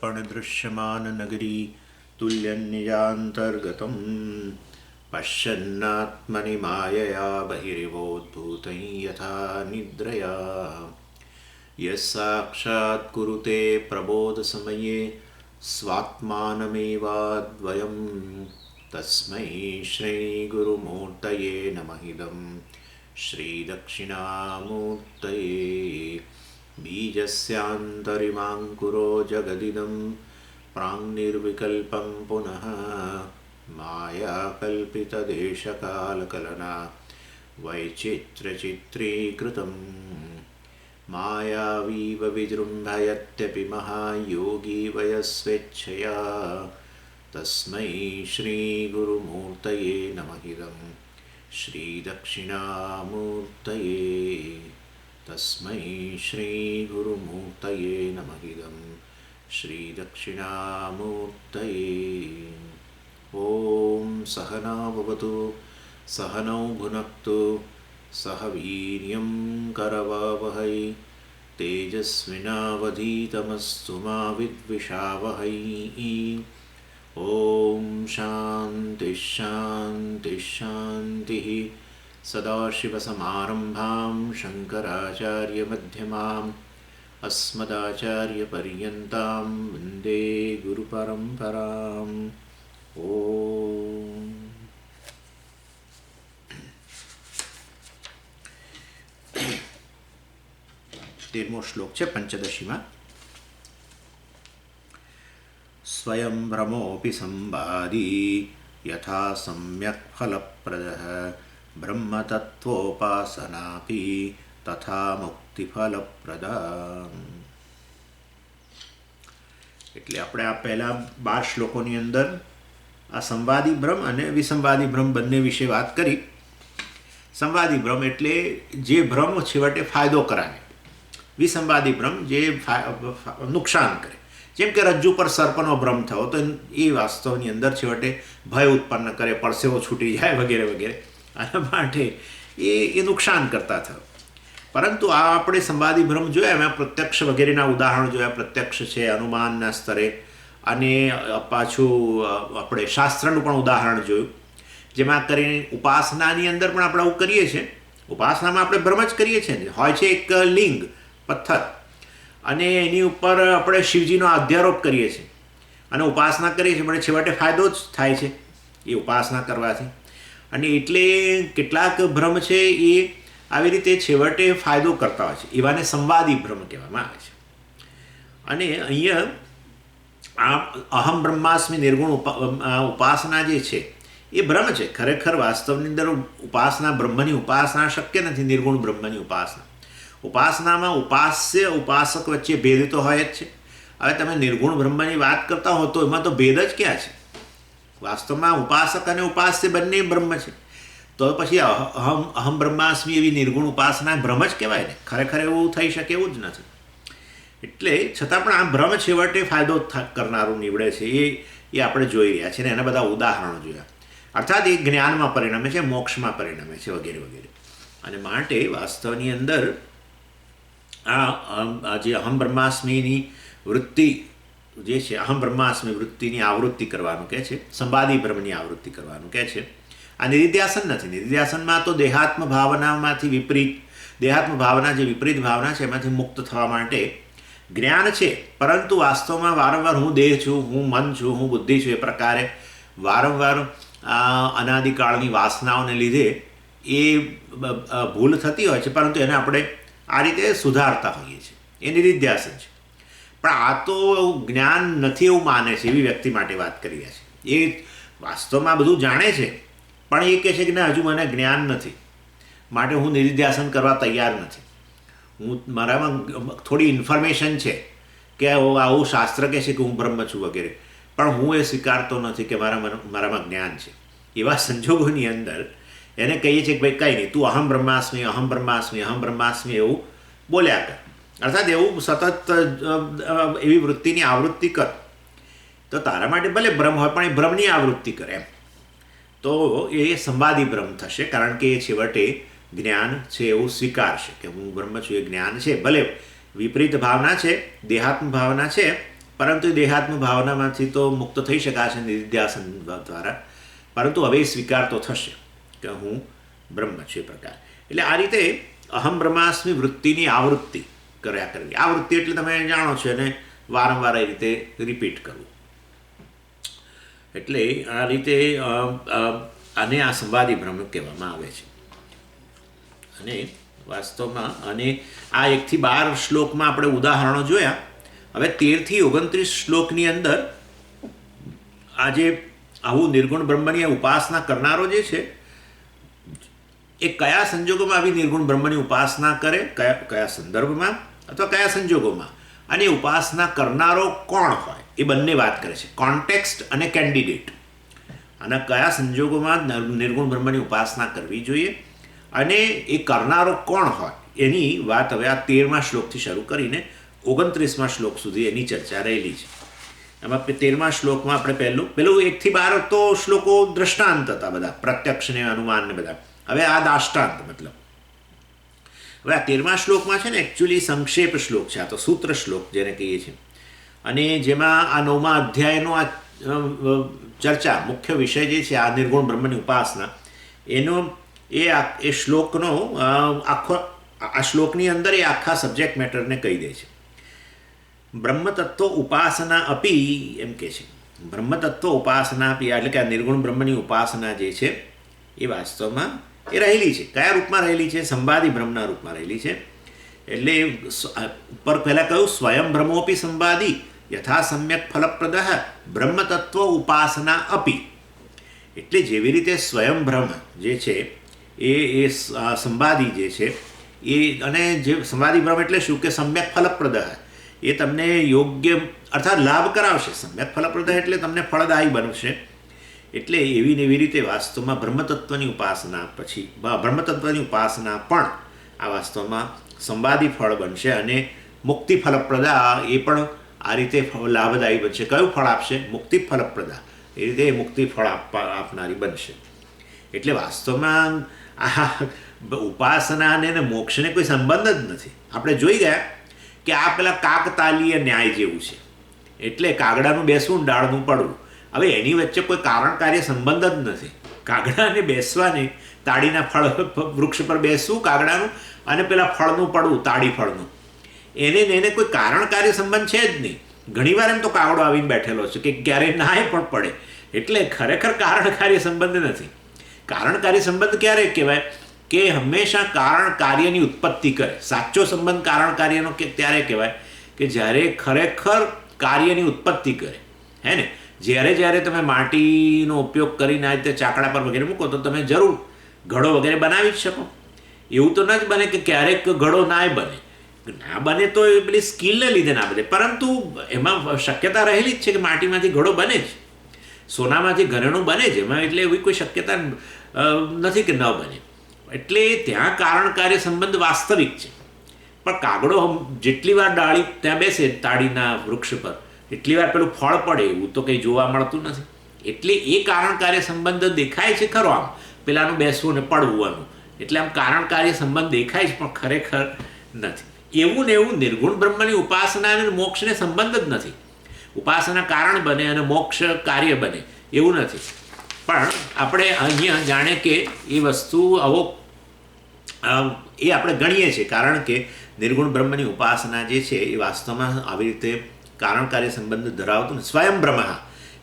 दर्पणदृश्यमाननगरी तुल्यन्निजान्तर्गतं पश्यन्नात्मनि मायया बहिरिवोद्भूतं यथा निद्रया यस्साक्षात् कुरुते प्रबोधसमये स्वात्मानमेवाद्वयं तस्मै श्रीगुरुमूर्तये नमः इदं श्रीदक्षिणामूर्तये बीजस्यान्तरिमाङ्कुरो जगदिदं प्राङ्निर्विकल्पं पुनः मायाकल्पितदेशकालकलना वैचित्र्यचित्रीकृतम् मायावीव विजृम्भयत्यपि महायोगी वयस्वेच्छया तस्मै श्रीगुरुमूर्तये नमः इदं श्रीदक्षिणामूर्तये तस्मै श्रीगुरुमूर्तये नमः इदं श्रीदक्षिणामूर्तये। ॐ सहना भवतु सहनौ भुनक्तु सह वीर्यं करवावहै तेजस्विनावधीतमस्तु मा विद्विषावहै। ॐ शान्तिः शान्तिः शान्तिः। सदाशिवसमारम्भां शङ्कराचार्यमध्यमाम् अस्मदाचार्यपर्यन्तां वन्दे गुरुपरम्पराम्। ॐ 13મો શ્લોક છે પંચદશીમાં. સ્વયં ભ્રમોऽપि સંવાદી યથા સમ્યક્ ફલપ્રદઃ બ્રહ્મતત્ત્વોપાસનાપી તથા મુક્તિફલપ્રદા. એટલે આપણે આ પહેલા 12 શ્લોકોની અંદર આ સંવાદી બ્રહ્મ અને વિસંવાદી બ્રહ્મ બંને વિશે વાત કરી. સંવાદી બ્રહ્મ એટલે જે ભ્રમ છેવટે ફાયદો કરાવે, વિસંવાદી ભ્રમ જે નુકસાન કરે. જેમ કે રજ્જુ પર સર્પનો ભ્રમ થયો તો એ વાસ્તવની અંદર છેવટે ભય ઉત્પન્ન કરે, પરસેવો છૂટી જાય વગેરે વગેરે. આના માટે એ નુકસાન કરતા થયો. પરંતુ આ આપણે સંવાદી ભ્રમ જોયા, એમાં પ્રત્યક્ષ વગેરેના ઉદાહરણો જોયા. પ્રત્યક્ષ છે અનુમાનના સ્તરે, અને પાછું આપણે શાસ્ત્રનું પણ ઉદાહરણ જોયું. જેમાં કરીને ઉપાસનાની અંદર પણ આપણે આવું કરીએ છીએ. ઉપાસનામાં આપણે ભ્રમ જ કરીએ છીએ ને. હોય છે એક લિંગ, પથ્થર, અને એની ઉપર આપણે શિવજીનો અધ્યારોપ કરીએ છીએ અને ઉપાસના કરીએ છીએ, પણ છેવટે ફાયદો જ થાય છે એ ઉપાસના કરવાથી. અને એટલે કેટલાક ભ્રમ છે એ આવી રીતે છેવટે ફાયદો કરતા હોય છે. એવાને સંવાદી ભ્રમ કહેવામાં આવે છે. અને અહીંયા આ અહમ બ્રહ્માસ્મિ નિર્ગુણ ઉપાસના જે છે એ ભ્રમ છે. ખરેખર વાસ્તવની અંદર ઉપાસના, બ્રહ્મની ઉપાસના શક્ય નથી. નિર્ગુણ બ્રહ્મની ઉપાસના, ઉપાસનામાં ઉપાસ્ય ઉપાસક વચ્ચે ભેદ તો હોય જ છે. હવે તમે નિર્ગુણ બ્રહ્મની વાત કરતા હો તો એમાં તો ભેદ જ ક્યાં છે? વાસ્તવમાં ઉપાસક અને ઉપાસ્ય બંને બ્રહ્મ છે. તો પછી અહમ બ્રહ્માસ્મિ એવી નિર્ગુણ ઉપાસના ભ્રમ જ કહેવાય ને. ખરેખર એવું થઈ શકે એવું જ નથી. એટલે છતાં પણ આ ભ્રમ છેવટે ફાયદો કરનારું નીવડે છે એ આપણે જોઈ રહ્યા છીએ, ને એના બધા ઉદાહરણો જોયા. અર્થાત એ જ્ઞાનમાં પરિણમે છે, મોક્ષમાં પરિણમે છે વગેરે વગેરે. અને માટે વાસ્તવની અંદર આ જે અહમ બ્રહ્માસ્મિની વૃત્તિ જે છે, અહમ બ્રહ્માસ્મિ વૃત્તિની આવૃત્તિ કરવાનું કહે છે, સંવાદી બ્રહ્મની આવૃત્તિ કરવાનું કહે છે. આ નિધિધ્યાસન નથી. નિધિધ્યાસનમાં તો દેહાત્મ ભાવનામાંથી વિપરીત, દેહાત્મ ભાવના જે વિપરીત ભાવના છે એમાંથી મુક્ત થવા માટે જ્ઞાન છે. પરંતુ વાસ્તવમાં વારંવાર હું દેહ છું, હું મન છું, હું બુદ્ધિ છું, એ પ્રકારે વારંવાર અનાદિકાળની વાસનાઓને લીધે એ ભૂલ થતી હોય છે. પરંતુ એને આપણે આ રીતે સુધારતા હોઈએ છીએ. એ નિધિધ્યાસન છે. પણ આ તો જ્ઞાન નથી એવું માને છે એવી વ્યક્તિ માટે વાત કરી રહ્યા છે. એ વાસ્તવમાં બધું જાણે છે, પણ એ કહે છે કે ના, હજુ મને જ્ઞાન નથી, માટે હું નિધિધ્યાસન કરવા તૈયાર નથી. મારામાં થોડી ઇન્ફોર્મેશન છે કે આવું શાસ્ત્ર કહે છે કે હું બ્રહ્મ છું વગેરે, પણ હું એ સ્વીકારતો નથી કે મારામાં જ્ઞાન છે. એવા સંજોગોની અંદર એને કહીએ છીએ કે ભાઈ કંઈ નહીં, તું અહમ બ્રહ્માસ્મિ, અહમ બ્રહ્માસ્મિ, અહમ બ્રહ્માસ્મિ એવું બોલ્યા કર. અર્થાત એવું સતત એવી વૃત્તિની આવૃત્તિ કર તો તારા માટે ભલે બ્રહ્મ હોય પણ એ બ્રહ્મની આવૃત્તિ કરે એમ. તો એ સંવાદી બ્રહ્મ થશે, કારણ કે એ છેવટે જ્ઞાન છે એવું સ્વીકારશે કે હું બ્રહ્મ છું, એ જ્ઞાન છે. ભલે વિપરીત ભાવના છે, દેહાત્મ ભાવના છે, પરંતુ એ દેહાત્મ ભાવનામાંથી તો મુક્ત થઈ શકાશે નિધિધ્યાસન દ્વારા, પરંતુ હવે એ સ્વીકાર તો થશે કે હું બ્રહ્મ છું એ પ્રકાર. એટલે આ રીતે અહમ બ્રહ્માસ્મિ વૃત્તિની આવૃત્તિ કર્યા કરવી. આવૃત્તિ એટલે તમે જાણો છો એને વારંવાર એ રીતે રિપીટ કરવું. એટલે આ રીતે આને આ સંવાદી ભ્રમ કહેવામાં આવે છે. અને વાસ્તવમાં અને આ 1 થી 12 શ્લોકમાં આપણે ઉદાહરણો જોયા. હવે 13 થી 29 શ્લોકની અંદર આજે આવું નિર્ગુણ બ્રહ્મની ઉપાસના કરનારો જે છે એ કયા સંજોગોમાં આવી નિર્ગુણ બ્રહ્મની ઉપાસના કરે, કયા સંદર્ભમાં અથવા કયા સંજોગોમાં, અને ઉપાસના કરનારો કોણ હોય એ બંને વાત કરે છે, કોન્ટેક્સ્ટ અને કેન્ડિડેટ. અને કયા સંજોગોમાં નિર્ગુણ બ્રહ્મની ઉપાસના કરવી જોઈએ અને એ કરનારો કોણ હોય એની વાત હવે આ 13મા શ્લોકથી શરૂ કરીને 29મા શ્લોક સુધી એની ચર્ચા રહેલી છે. એમાં 13મા શ્લોકમાં આપણે પેલું 1 થી 12 તો શ્લોકો દ્રષ્ટાંત હતા, બધા પ્રત્યક્ષ ને અનુમાન ને બધા. હવે આ દાષ્ટાંત મતલબ હવે આ 13મા શ્લોકમાં છે ને એકચ્યુઅલી સંક્ષેપ શ્લોક છે, આ તો સૂત્ર શ્લોક જેને કહીએ છીએ. અને જેમાં આ 9મા અધ્યાયનો આ ચર્ચા મુખ્ય વિષય જે છે આ નિર્ગુણ બ્રહ્મની ઉપાસના એનો એ શ્લોકનો આખો આ શ્લોકની અંદર એ આખા સબ્જેક્ટ મેટરને કહી દે છે. બ્રહ્મતત્વ ઉપાસના અપી એમ કે છે. બ્રહ્મતત્વ ઉપાસના અપી એટલે કે આ નિર્ગુણ બ્રહ્મની ઉપાસના જે છે એ વાસ્તવમાં એ રહેલી છે. કયા રૂપમાં રહેલી છે? સંવાદી બ્રહ્મના રૂપમાં રહેલી છે. એટલે ઉપર પહેલાં કહ્યું સ્વયં બ્રહ્મોપી સંવાદી યથા સમ્યક ફલપ્રદ બ્રહ્મતત્વ ઉપાસના અપી. એટલે જેવી રીતે સ્વયં બ્રહ્મ જે છે એ સંવાદી જે છે એ, અને જે સંવાદી બ્રહ્મ એટલે શું કે સમ્યક ફલપ્રદ, એ તમને યોગ્ય અર્થાત લાભ કરાવશે. સમ્યક ફલપ્રદ એટલે તમને ફળદાયી બનશે. એટલે એવી ને એવી રીતે વાસ્તવમાં બ્રહ્મતત્વની ઉપાસના પછી બ્રહ્મતત્વની ઉપાસના પણ આ વાસ્તવમાં સંવાદી ફળ બનશે અને મુક્તિ ફલપ્રદા એ પણ આ રીતે લાભદાયી બનશે. કયું ફળ આપશે? મુક્તિ ફલપ્રદા. એ રીતે મુક્તિ ફળ આપનારી બનશે. એટલે વાસ્તવમાં આ ઉપાસના અને મોક્ષને કોઈ સંબંધ જ નથી. આપણે જોઈ ગયા કે આ પેલા કાકતાલીય ન્યાય જેવું છે. એટલે કાગડાનું બેસવું ડાળનું પડવું. હવે એની વચ્ચે કોઈ કારણ કાર્ય સંબંધ જ નથી. કાગડાને બેસવાને તાડીના ફળ વૃક્ષ પર બેસવું કાગડાનું અને પેલા ફળનું પડવું તાડી ફળનું, એને કોઈ કારણ કાર્ય સંબંધ છે જ નહીં. ઘણીવાર એમ તો કાગડો આવીને બેઠેલો છે કે ક્યારેય નાય પણ પડે. એટલે ખરેખર કારણ કાર્ય સંબંધ નથી. કારણ કાર્ય સંબંધ ક્યારે કહેવાય? કે હંમેશા કારણ કાર્યની ઉત્પત્તિ કરે. સાચો સંબંધ કારણ કાર્યનો ત્યારે કહેવાય કે જ્યારે ખરેખર કાર્યની ઉત્પત્તિ કરે. હે ને? જ્યારે તમે માટીનો ઉપયોગ કરીને આ રીતે ચાકડા પર વગેરે મૂકો તો તમે જરૂર ઘડો વગેરે બનાવી જ શકો. એવું તો ન જ બને કે ક્યારેક ઘડો ના બને. ના બને તો એ પેલી સ્કિલને લીધે ના બને, પરંતુ એમાં શક્યતા રહેલી જ છે કે માટીમાંથી ઘડો બને જ, સોનામાંથી ઘરેણું બને જ. એમાં એટલે એવી કોઈ શક્યતા નથી કે ન બને. એટલે ત્યાં કારણ કાર્ય સંબંધ વાસ્તવિક છે. પણ કાગડો જેટલી વાર ડાળી ત્યાં બેસે તાડીના વૃક્ષ પર એટલી વાર પેલું ફળ પડે એવું તો કંઈ જોવા મળતું નથી. એટલે એ કારણ કાર્ય સંબંધ દેખાય છે ખરો આમ પેલાનું બેસવું ને પડવું આનું. એટલે આમ કારણ કાર્ય સંબંધ દેખાય છે પણ ખરેખર નથી. એવું ને એવું નિર્ગુણ બ્રહ્મની ઉપાસના અને મોક્ષને સંબંધ જ નથી. ઉપાસના કારણ બને અને મોક્ષ કાર્ય બને એવું નથી. પણ આપણે અહીંયા જાણે કે એ વસ્તુ આવો એ આપણે ગણીએ છીએ, કારણ કે નિર્ગુણ બ્રહ્મની ઉપાસના જે છે એ વાસ્તવમાં આવી રીતે કારણ કાર્ય સંબંધ ધરાવતું સ્વયં બ્રહ્મ.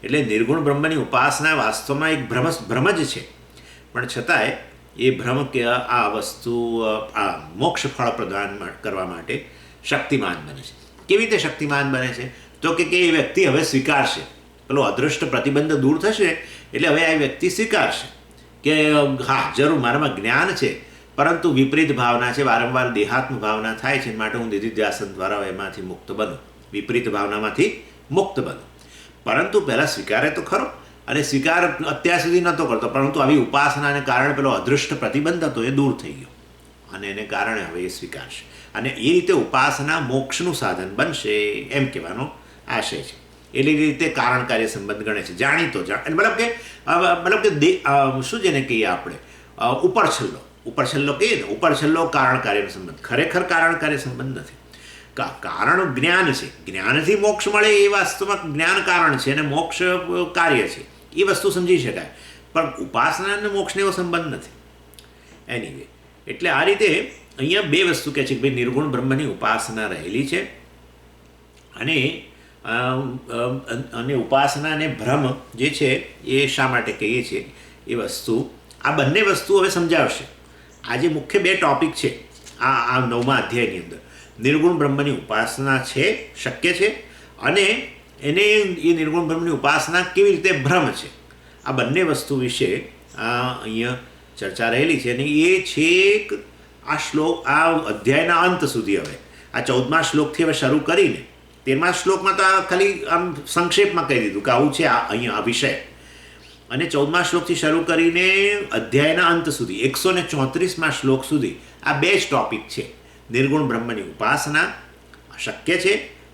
એટલે નિર્ગુણ બ્રહ્મની ઉપાસના વાસ્તવમાં એક ભ્રમ જ છે, પણ છતાંય એ ભ્રમ કે આ વસ્તુ આ મોક્ષ ફળ પ્રદાન કરવા માટે શક્તિમાન બને છે. કેવી રીતે શક્તિમાન બને છે? તો કે એ વ્યક્તિ હવે સ્વીકારશે, પેલો અદૃષ્ટ પ્રતિબંધ દૂર થશે એટલે હવે આ વ્યક્તિ સ્વીકારશે કે હા જરૂર મારામાં જ્ઞાન છે, પરંતુ વિપરીત ભાવના છે, વારંવાર દેહાત્મ ભાવના થાય છે, માટે હું નિધિધ્યાસન દ્વારા એમાંથી મુક્ત બનું, વિપરીત ભાવનામાંથી મુક્ત બનું. પરંતુ પહેલાં સ્વીકારે તો ખરો, અને સ્વીકાર અત્યાર સુધી નહોતો કરતો, પરંતુ આવી ઉપાસનાને કારણે પેલો અદૃષ્ટ પ્રતિબંધ હતો એ દૂર થઈ ગયો અને એને કારણે હવે એ સ્વીકારશે. અને એ રીતે ઉપાસના મોક્ષનું સાધન બનશે એમ કહેવાનો આશય છે. એટલે રીતે કારણ કાર્ય સંબંધ ગણે છે, જાણીતો મતલબ કે શું જેને કહીએ આપણે ઉપર છલ્લો કહીએ ને, ઉપર છલ્લો કારણ કાર્યનો સંબંધ. ખરેખર કારણ કાર્ય સંબંધ નથી. કારણ જ્ઞાન છે, જ્ઞાનથી મોક્ષ મળે એ વાસ્તવમાં જ્ઞાન કારણ છે અને મોક્ષ કાર્ય છે, એ વસ્તુ સમજી શકાય. પણ ઉપાસના અને મોક્ષને એવો સંબંધ નથી. એનીવે, એટલે આ રીતે અહીંયા બે વસ્તુ કહે છે કે ભાઈ નિર્ગુણ બ્રહ્મની ઉપાસના રહેલી છે અને ઉપાસના અને ભ્રમ જે છે એ શા માટે કહીએ છીએ એ વસ્તુ, આ બંને વસ્તુ હવે સમજાવશે. આ જે મુખ્ય બે ટોપિક છે આ 9મા અધ્યાયની અંદર, નિર્ગુણ બ્રહ્મની ઉપાસના છે, શક્ય છે, અને એ નિર્ગુણ બ્રહ્મની ઉપાસના કેવી રીતે ભ્રમ છે, આ બંને વસ્તુ વિશે અહીંયા ચર્ચા રહેલી છે. અને એ છેક આ શ્લોક, આ અધ્યાયના અંત સુધી, હવે આ 14મા શ્લોકથી હવે શરૂ કરીને 13મા શ્લોકમાં તો આ ખાલી આમ સંક્ષેપમાં કહી દીધું કે આવું છે અહીંયા આ વિષય, અને 14મા શ્લોકથી શરૂ કરીને અધ્યાયના અંત સુધી 134મા શ્લોક સુધી આ બે જ ટોપિક છે. નિર્ગુણ બ્રહ્મની ઉપાસના શક્ય છે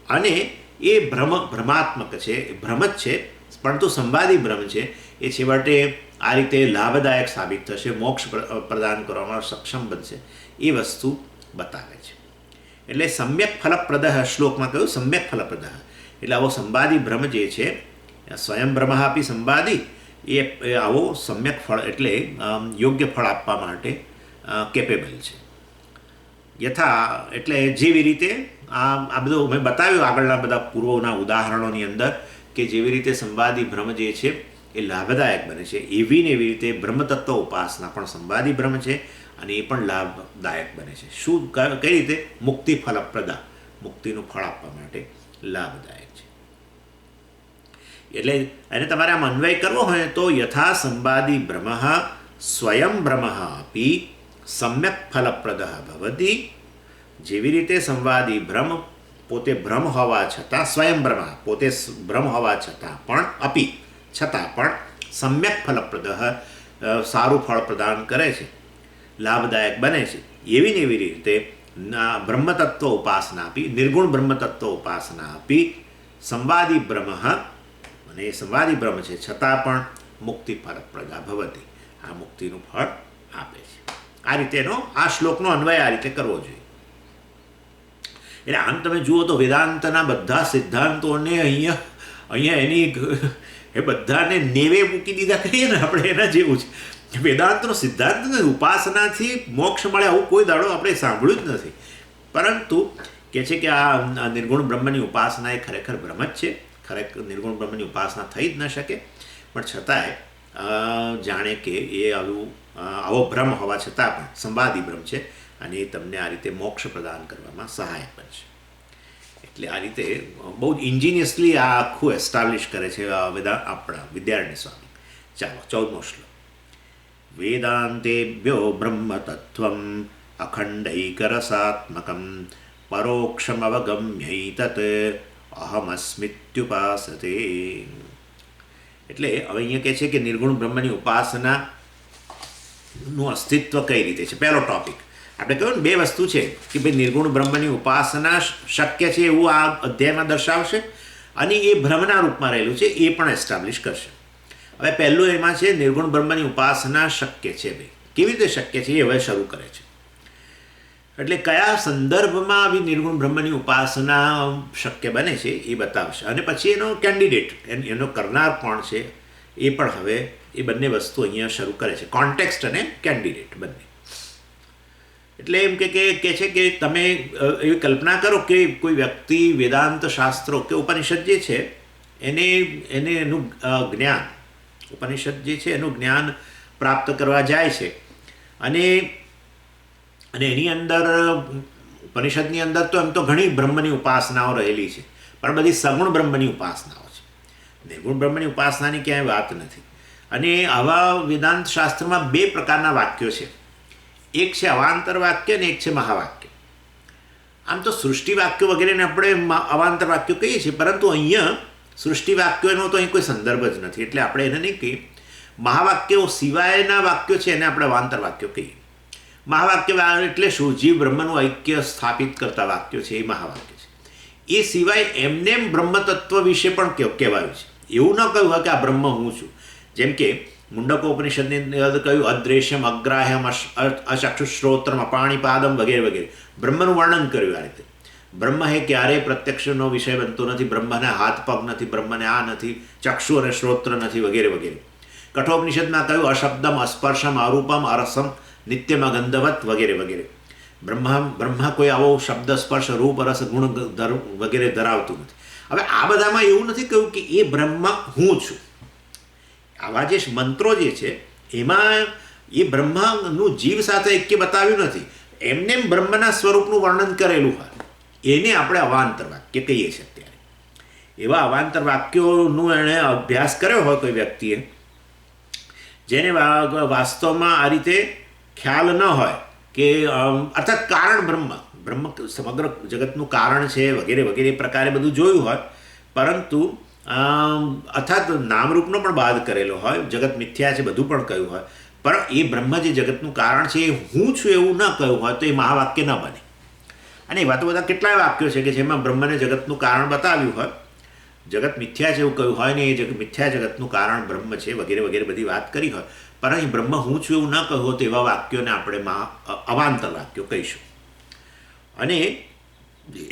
અને એ ભ્રમાત્મક છે, ભ્રમ જ છે, પરંતુ સંવાદી ભ્રમ છે. એ છેવટે આ રીતે લાભદાયક સાબિત થશે, મોક્ષ પ્રદાન કરવામાં સક્ષમ બનશે, એ વસ્તુ બતાવે છે. એટલે સમ્યક ફલપ્રદ, શ્લોકમાં કહ્યું સમ્યક ફલપ્રદ, એટલે આવો સંવાદી ભ્રમ જે છે, સ્વયં બ્રહ્મ આપી સંવાદી, એ આવો સમ્યક ફળ એટલે યોગ્ય ફળ આપવા માટે કેપેબલ છે. યથા એટલે જેવી રીતે આ બધું મેં બતાવ્યું આગળના બધા પૂર્વોના ઉદાહરણોની અંદર કે જેવી રીતે સંવાદી ભ્રમ જે છે એ લાભદાયક બને છે, એવી ને એવી રીતે બ્રહ્મતત્વ ઉપાસના પણ સંવાદી ભ્રમ છે અને એ પણ લાભદાયક બને છે. શું, કઈ રીતે? મુક્તિ ફલપ્રદા, મુક્તિનું ફળ આપવા માટે લાભદાયક છે. એટલે એને તમારે આમ અન્વય કરવો હોય તો યથા સંવાદી બ્રહ્મ સ્વયં બ્રહ્મ અપી સમ્યક ફલપ્રદ ભવતી, જેવી રીતે સંવાદી ભ્રમ પોતે ભ્રમ હોવા છતાં, સ્વયં બ્રહ્મ પોતે ભ્રમ હોવા છતાં પણ સમ્યક ફલપ્રદ સારું ફળ પ્રદાન કરે છે, લાભદાયક બને છે, એવી ને એવી રીતે બ્રહ્મતત્વ ઉપાસના આપી, નિર્ગુણ બ્રહ્મતત્વ ઉપાસના આપી સંવાદી બ્રહ્મ, અને એ સંવાદી બ્રહ્મ છે છતાં પણ મુક્તિ ફલપ્રદા ભવતી, આ મુક્તિનું ફળ આપે છે. આ રીતેનો આ શ્લોકનો અન્વય આ રીતે કરવો જોઈએ. એટલે આમ તમે જુઓ તો વેદાંતના બધા સિદ્ધાંતોને અહીંયા એની એ બધાને નેવે મૂકી દીધા કહીએ ને આપણે, એના જેવું છે. વેદાંતનો સિદ્ધાંત ઉપાસનાથી મોક્ષ મળે આવું કોઈ દાડો આપણે સાંભળ્યું જ નથી. પરંતુ કહે છે કે આ નિર્ગુણ બ્રહ્મની ઉપાસના એ ખરેખર બ્રહ્મ જ છે, ખરેખર નિર્ગુણ બ્રહ્મની ઉપાસના થઈ જ ન શકે, પણ છતાંય જાણે કે એ આવો ભ્રમ હોવા છતાં પણ સંવાદી ભ્રમ છે અને એ તમને આ રીતે મોક્ષ પ્રદાન કરવામાં સહાયક બનશે. એટલે આ રીતે બહુ જ ઇન્જિનિયસલી આ આખું એસ્ટાબ્લિશ કરે છે આપણા વિદ્યારણ્ય સ્વામી. ચાલો 14મો શ્લોક. વેદાંતેભ્યો બ્રહ્મતત્વમ અખંડૈકરસાત્મકમ પરોક્ષમવગમ્યૈતત અહમસ્મિત્યુપાસતે. એટલે હવે અહીંયા કહે છે કે નિર્ગુણ બ્રહ્મની ઉપાસનાનું અસ્તિત્વ કઈ રીતે છે. પહેલો ટોપિક આપણે કહ્યું ને, બે વસ્તુ છે કે ભાઈ નિર્ગુણ બ્રહ્મની ઉપાસના શક્ય છે એવું આ અધ્યાયમાં દર્શાવશે, અને એ ભ્રમના રૂપમાં રહેલું છે એ પણ એસ્ટાબ્લિશ કરશે. હવે પહેલું એમાં છે નિર્ગુણ બ્રહ્મની ઉપાસના શક્ય છે. ભાઈ કેવી રીતે શક્ય છે એ હવે શરૂ કરે છે. એટલે કયા સંદર્ભમાં આવી નિર્ગુણ બ્રહ્મની ઉપાસના શક્ય બને છે એ બતાવશે, અને પછી એનો કેન્ડિડેટ, એનો કરનાર કોણ છે એ પણ હવે એ બંને વસ્તુ અહીંયા શરૂ કરે છે, કોન્ટેક્સ્ટ અને કેન્ડિડેટ બંને. એટલે એમ કે છે કે તમે એવી કલ્પના કરો કે કોઈ વ્યક્તિ વેદાંત શાસ્ત્રો કે ઉપનિષદ જે છે એનું જ્ઞાન, ઉપનિષદ જે છે એનું જ્ઞાન પ્રાપ્ત કરવા જાય છે, અને એની અંદર ઉપનિષદની અંદર તો એમ તો ઘણી બ્રહ્મની ઉપાસનાઓ રહેલી છે, પણ બધી સગુણ બ્રહ્મની ઉપાસનાઓ છે. નિર્ગુણ બ્રહ્મની ઉપાસનાની ક્યાંય વાત નથી. અને આવા વેદાંત શાસ્ત્રમાં બે પ્રકારના વાક્યો છે, એક છે અવાંતર વાક્ય અને એક છે મહાવાક્ય. આમ તો સૃષ્ટિ વાક્યો વગેરેને આપણે અવાંતર વાક્યો કહીએ છીએ, પરંતુ અહીંયા સૃષ્ટિ વાક્યોનો તો અહીં કોઈ સંદર્ભ જ નથી, એટલે આપણે એને નહીં કહીએ. મહાવાક્યો સિવાયના વાક્યો છે એને આપણે અવાંતર વાક્યો કહીએ. મહાવાક્ય એટલે શું? જીવ બ્રહ્મનું ઐક્ય સ્થાપિત કરતા વાક્યો છે એ મહાવાક્ય છે. એ સિવાય એમને બ્રહ્મતત્વ વિશે પણ કહેવાયું છે. એવું ન કહ્યું હોય કે આ બ્રહ્મ હું છું. જેમ કે મુંડકોપનિષદની અંદર કહ્યું અદ્રેશ્યમ અગ્રાહ્યમ અચક્ષુશ્રોત્રમ અપાણીપાદમ વગેરે વગેરે બ્રહ્મનું વર્ણન કર્યું આ રીતે. બ્રહ્મ એ ક્યારેય પ્રત્યક્ષનો વિષય બનતો નથી. બ્રહ્મને હાથ પગ નથી, બ્રહ્મને આ નથી, ચક્ષુ અને શ્રોત્ર નથી, વગેરે વગેરે. કઠોપનિષદમાં કહ્યું અશબ્દમ અસ્પર્શમ અરૂપમ અરસમ નિત્યમ અગંધવત વગેરે વગેરે. બ્રહ્મ કોઈ આવો શબ્દ સ્પર્શ રૂપ રસ ગુણ વગેરે ધરાવતું નથી. હવે આ બધામાં એવું નથી કહ્યું કે એ બ્રહ્મ હું છું. આવા જે મંત્રો જે છે એમાં એ બ્રહ્મનું જીવ સાથે એકે બતાવ્યું નથી. એમને બ્રહ્મના સ્વરૂપનું વર્ણન કરેલું હોય એને આપણે અવાંતર વાક્ય કહીએ છીએ. અત્યારે એવા અવાંતર વાક્યોનું એણે અભ્યાસ કર્યો હોય કોઈ વ્યક્તિએ, જેને વાસ્તવમાં આ રીતે ખ્યાલ ન હોય કે અર્થાત કારણ બ્રહ્મ સમગ્ર જગતનું કારણ છે વગેરે વગેરે પ્રકારે બધું જોયું હોય, પરંતુ અર્થાત નામરૂપનો પણ બાદ કરેલો હોય, જગત મિથ્યા છે બધું પણ કહ્યું હોય, પણ એ બ્રહ્મ જે જગતનું કારણ છે એ હું છું એવું ન કહ્યું હોય તો એ મહાવાક્ય ન બને. અને એવા તો બધા કેટલાય વાક્યો છે કે જેમાં બ્રહ્મને જગતનું કારણ બતાવ્યું હોય, જગત મિથ્યા છે એવું કહ્યું હોય ને એ મિથ્યા જગતનું કારણ બ્રહ્મ છે વગેરે વગેરે બધી વાત કરી હોય, પણ એ બ્રહ્મ હું છું એવું ન કહ્યું હોય તો એવા વાક્યોને આપણે અવાંતર વાક્યો કહીશું. અને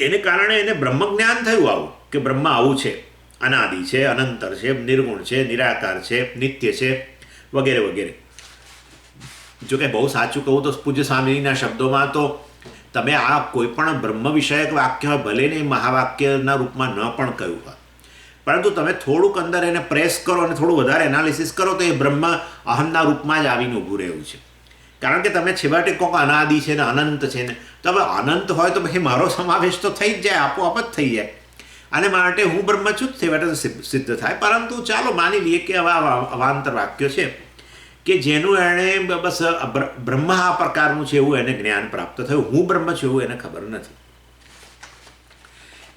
એને કારણે એને બ્રહ્મ જ્ઞાન થયું આવું કે બ્રહ્મ આવું છે, અનાદિ છે, અનંતર છે, નિર્ગુણ છે, નિરાકાર છે, નિત્ય છે, વગેરે વગેરે. જો કે બહુ સાચું કહું તો પૂજ્ય સ્વામીના શબ્દોમાં તો તમે આ કોઈ પણ બ્રહ્મ વિષયક વાક્ય હોય, ભલે ને મહાવાક્યના રૂપમાં ન પણ કહ્યું હોય, પરંતુ તમે થોડુંક અંદર એને પ્રેસ કરો અને થોડું વધારે એનાલિસિસ કરો તો એ બ્રહ્મ અહમના રૂપમાં જ આવીને ઊભું રહેવું છે. કારણ કે તમે છેવટે કોક અનાદિ છે ને અનંત છે ને, તો હવે અનંત હોય તો પછી મારો સમાવેશ તો થઈ જ જાય, આપોઆપ જ થઈ જાય. અને માટે હું બ્રહ્મ છું છેવટે સિદ્ધ થાય. પરંતુ ચાલો માની લઈએ કે આવા અવાંતર વાક્યો છે કે જેનું એણે બસ બ્રહ્મ આ પ્રકારનું છે એવું એને જ્ઞાન પ્રાપ્ત થયું, હું બ્રહ્મ છું એવું એને ખબર નથી.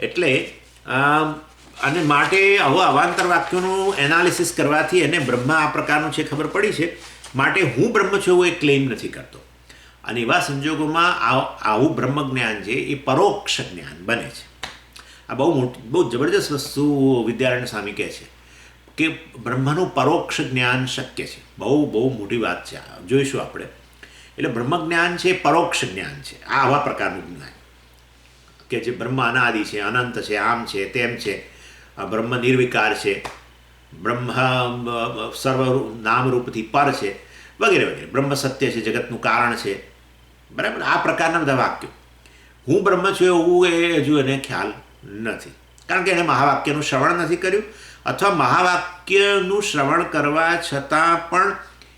એટલે અને માટે આવા અવાંતર વાક્યોનું એનાલિસિસ કરવાથી એને બ્રહ્મ આ પ્રકારનું છે ખબર પડી છે, માટે હું બ્રહ્મ છું એવું એ ક્લેમ નથી કરતો. અને એવા સંજોગોમાં આવું બ્રહ્મ જ્ઞાન છે એ પરોક્ષ જ્ઞાન બને છે. આ બહુ જબરજસ્ત વસ્તુ વિદ્યારણ્ય સ્વામી કહે છે કે બ્રહ્મનું પરોક્ષ જ્ઞાન શક્ય છે. બહુ મોટી વાત છે, જોઈશું આપણે. એટલે બ્રહ્મ જ્ઞાન છે પરોક્ષ જ્ઞાન છે, આ આવા પ્રકારનું જ્ઞાન કે જે બ્રહ્મ અનાદિ છે, અનંત છે, આમ છે, તેમ છે, બ્રહ્મ નિર્વિકાર છે, બ્રહ્મ સર્વ નામરૂપથી પર છે, વગેરે વગેરે. બ્રહ્મ સત્ય છે, જગતનું કારણ છે, બરાબર. આ પ્રકારના બધા વાક્યો. હું બ્રહ્મ છું એવું એ હજુ એને ખ્યાલ નથી, કારણ કે એણે મહાવાક્યનું શ્રવણ નથી કર્યું, અથવા મહાવાક્યનું શ્રવણ કરવા છતાં પણ